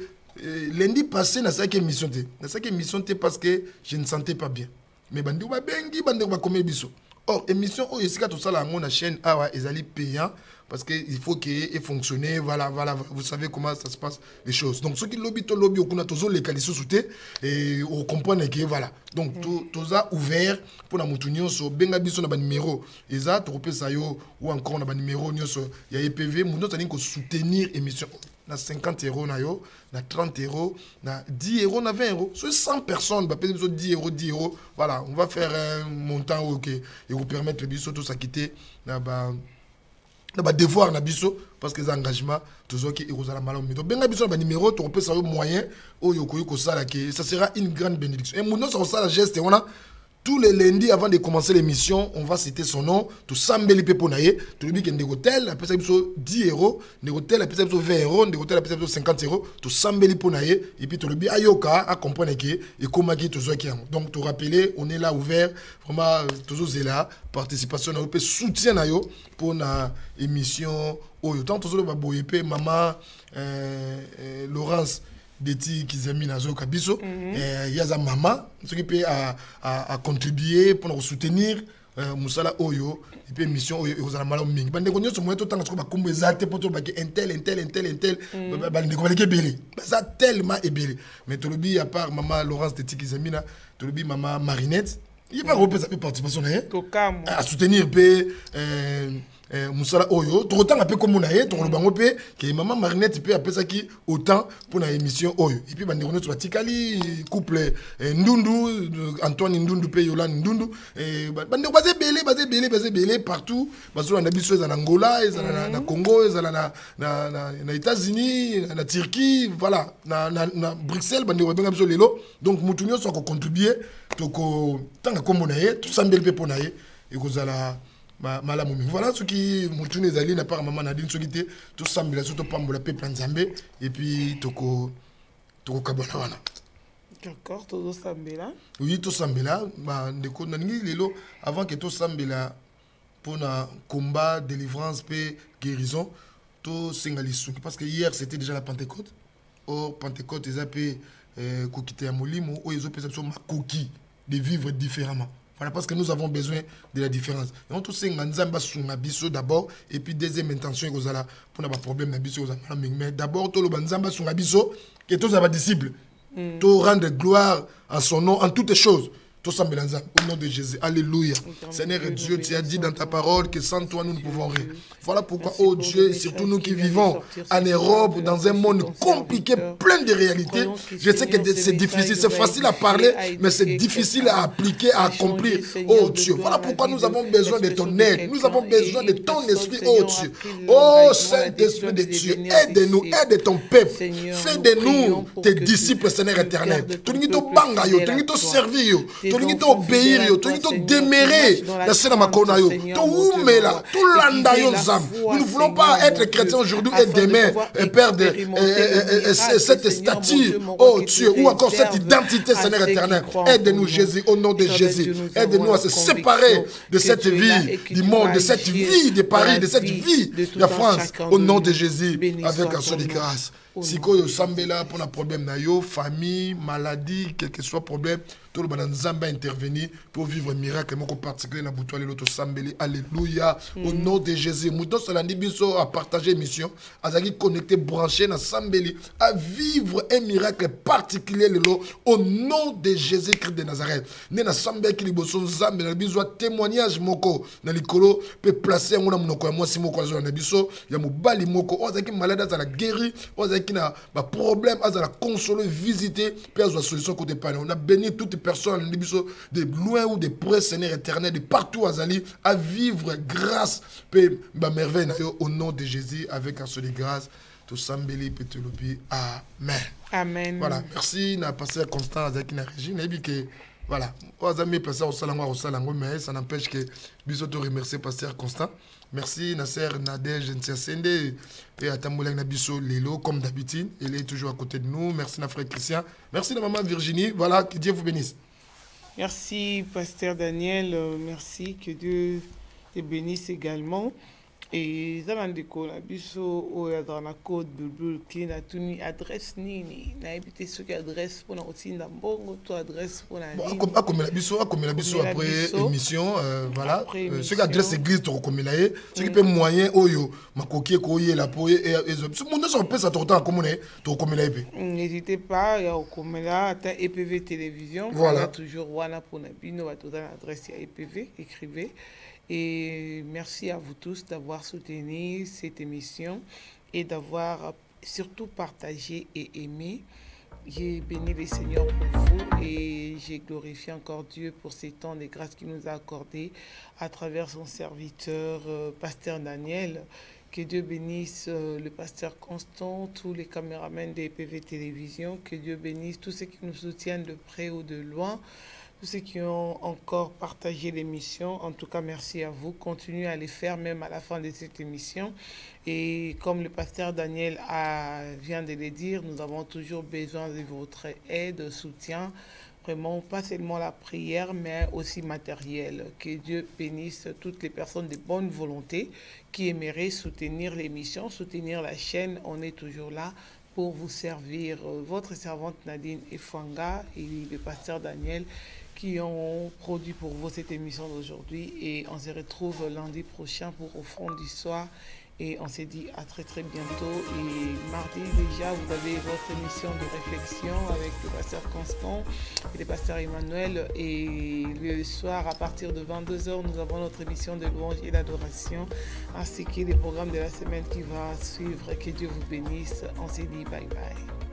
lundi passé na ça émission té. Na ça émission té parce que je ne sentais pas bien. Mais bandi ba bengi bandi ba komé biso. Or émission oyo sika to sala ngo na chaîne awa ezali payant parce que il faut qu'il fonctionne, voilà, vous savez comment ça se passe les choses. Donc ceux qui lobby to lobby okuna tozo les kaliso souté et on comprend que voilà. Donc tout a ouvert pour na mutu nyonso benga biso na ba numéro eza to kopesa yo ou encore na ba numéro nyonso ya EPV mundo tani ko soutenir émission na 50 € na yo, na 30 €, na 10 €, na 20 €. Sur 100 personnes, bah, peut-être 10 €, 10 €. Voilà, on va faire un montant ok et vous permettre de biso tout s'acquitter na ba devoir na biso parce que les engagements toujours qui irosala malom mais donc benga biso na numéro to peut ça moyen o yoko ko sala que ça sera une grande bénédiction. Et mundo ça sala geste on a tous les lundis, avant de commencer l'émission, on va citer son nom. Tout Sambeli Peponaye, tout le monde qui est hôtel, après ça, 10 €, des hôtels, après ça, 20 €, des hôtels, après ça, 50 €, tout Sambeli Peponaye, et puis tout le monde Ayoka à comprendre que, et comment qui tout ça qui est. Donc, tout rappeler, on est là ouvert, vraiment, toujours là, participation, on peut soutien pour la émission. Oh, tant tout ça, maman, Laurence. Des petits qui ont mis dans le cabisso, il y a des mamans qui peuvent à contribuer pour nous soutenir. Moussala Oyo, et puis mission Oyo, ils ont mal au ming. Bande konyo somo to tanga ko kumbe zate poto ba un tel, bande ko balike belé. Ça tellement ébélé. Mais to lobi à part maman Laurence de Tiki Zamina, to lobi maman Marinette, il y a pas représenté participation à soutenir pe Moussala Oyo, tout autant un peu comme on a eu, tout le monde peut que maman Marinette peut appeler ça qui autant pour la émission Oyo. Et puis bande sur Tikali couple Ndundu Antoine Ndundu pe Yolande Ndundu et bande basé belé partout parce qu'on a biso en Angola, en Congo, en États-Unis, en Turquie, voilà, na Bruxelles bande benga biso lelo. Donc mutunyo so ko contribuer to ko tanga comme on a eu, tout sambel pe ponaye et ko zala malamu. Voilà ce qui mutune ezali na par maman Nadine Sogité tout sambela surtout pambola peuple nzambe et puis toko kabona wana. D'accord, tout sambela. Oui, tout sambela ba ndeko naningi lelo avant que tout sambela pour na combat délivrance paix guérison tout singalisu parce que hier c'était déjà la Pentecôte. Or Pentecôte ils appellent kokité ya molimo o ezo pesa so makoki de vivre différemment. Voilà, parce que nous avons besoin de la différence. Et on tous sait que d'abord, et puis deuxième intention, pour avoir problème, mais d'abord, tout le monde que tous les disciples, tout rendre gloire à son nom en toutes choses. Tout ça, au nom de Jésus. Alléluia. Seigneur Dieu, tu as dit dans ta parole que sans toi, nous ne pouvons rien. Voilà pourquoi, oh Dieu, surtout nous qui vivons en Europe, dans un monde compliqué, plein de réalités, je sais que c'est difficile, c'est facile à parler, mais c'est difficile à appliquer, à accomplir. Oh Dieu, voilà pourquoi nous avons besoin de ton aide. Nous avons besoin de ton esprit, oh Dieu. Oh Saint-Esprit de Dieu, aide-nous, aide ton peuple. Fais de nous tes disciples, Seigneur éternel. Tu nous dis servir. Tu nous dis obéir, tu nous dis démérer la scène à Makona. Tu oumela, tu landa yo zam. Nous ne voulons pas être chrétiens aujourd'hui et demain perdre cette statue, oh Dieu, ou encore cette identité, Seigneur éternel. Aide-nous, Jésus, au nom de Jésus. Aide-nous à se séparer de cette vie du monde, de cette vie de Paris, de cette vie de la France, au nom de Jésus, avec un seul de grâce. Si vous sambela pour un problème na yo, famille, maladie, quel que soit le problème, tout le monde va intervenir pour vivre un miracle particulier dans l'autre sambeli. Alléluia. Au nom de Jésus. Mouton Solandi Biso a partagé mission, a connecté, branché dans sambeli, à vivre un miracle particulier au nom de Jésus-Christ de Nazareth. Né na sambeli qui liboso zambeli na biso témoignage moko na likolo peut placer ngona munoko ya mwasi moko na biso ya mobali moko ozaki malade za la guéri ozaki na ba problème azala consoler visiter puis azwa solution côté pas on a béni toute personne de loin ou de près Seigneur éternel de partout azali à vivre grâce pe ba merveille na yo au nom de Jésus avec un seul de grâce tout sambeli petelobi amen. Amen. Voilà, merci na pasteur Constant azaki na régie na bi que Voilà. Mais ça n'empêche que Biso te remercier Pasteur Constant. Merci Nasser Nadège Ntiasende et à Tambouleng Nabiso Lelo, comme d'habitude. Il est toujours à côté de nous. Merci na frère Christian. Merci na maman Virginie. Voilà, que Dieu vous bénisse. Merci Pasteur Daniel. Merci, que Dieu te bénisse également. Et ça m'a dit que la biso dans la code Bulbul qui n'a tenu adresse ni n'a évité ce qui adresse pour la routine d'ambongo, toi adresse pour la ligne. Comme la biso après émission, voilà. Ce qui adresse église, tu comme la ce qui peut moyen oyo, ma coquille koye la poye et ce monde ça peut ça t'entend comme on est, tu comme la n'hésitez pas, il y a comme là, ta EPV télévision, voilà toujours wana pour la bino va tout dans l'adresse EPV, écrivez. Et merci à vous tous d'avoir soutenu cette émission et d'avoir surtout partagé et aimé. J'ai béni le Seigneur pour vous et j'ai glorifié encore Dieu pour ces temps de grâce qu'il nous a accordés à travers son serviteur, Pasteur Daniel. Que Dieu bénisse le Pasteur Constant, tous les caméramans des PV Télévision. Que Dieu bénisse tous ceux qui nous soutiennent de près ou de loin. Tous ceux qui ont encore partagé l'émission, en tout cas, merci à vous. Continuez à les faire même à la fin de cette émission. Et comme le pasteur Daniel vient de le dire, nous avons toujours besoin de votre aide, soutien. Vraiment, pas seulement la prière, mais aussi matériel. Que Dieu bénisse toutes les personnes de bonne volonté qui aimeraient soutenir l'émission, soutenir la chaîne. On est toujours là pour vous servir. Votre servante Nadine Efwanga et le pasteur Daniel qui ont produit pour vous cette émission d'aujourd'hui. Et on se retrouve lundi prochain pour Offrande du soir. Et on se dit à très très bientôt. Et mardi déjà, vous avez votre émission de réflexion avec le pasteur Constant et le pasteur Emmanuel. Et le soir, à partir de 22h, nous avons notre émission de louange et d'adoration, ainsi que les programmes de la semaine qui va suivre. Que Dieu vous bénisse. On se dit bye bye.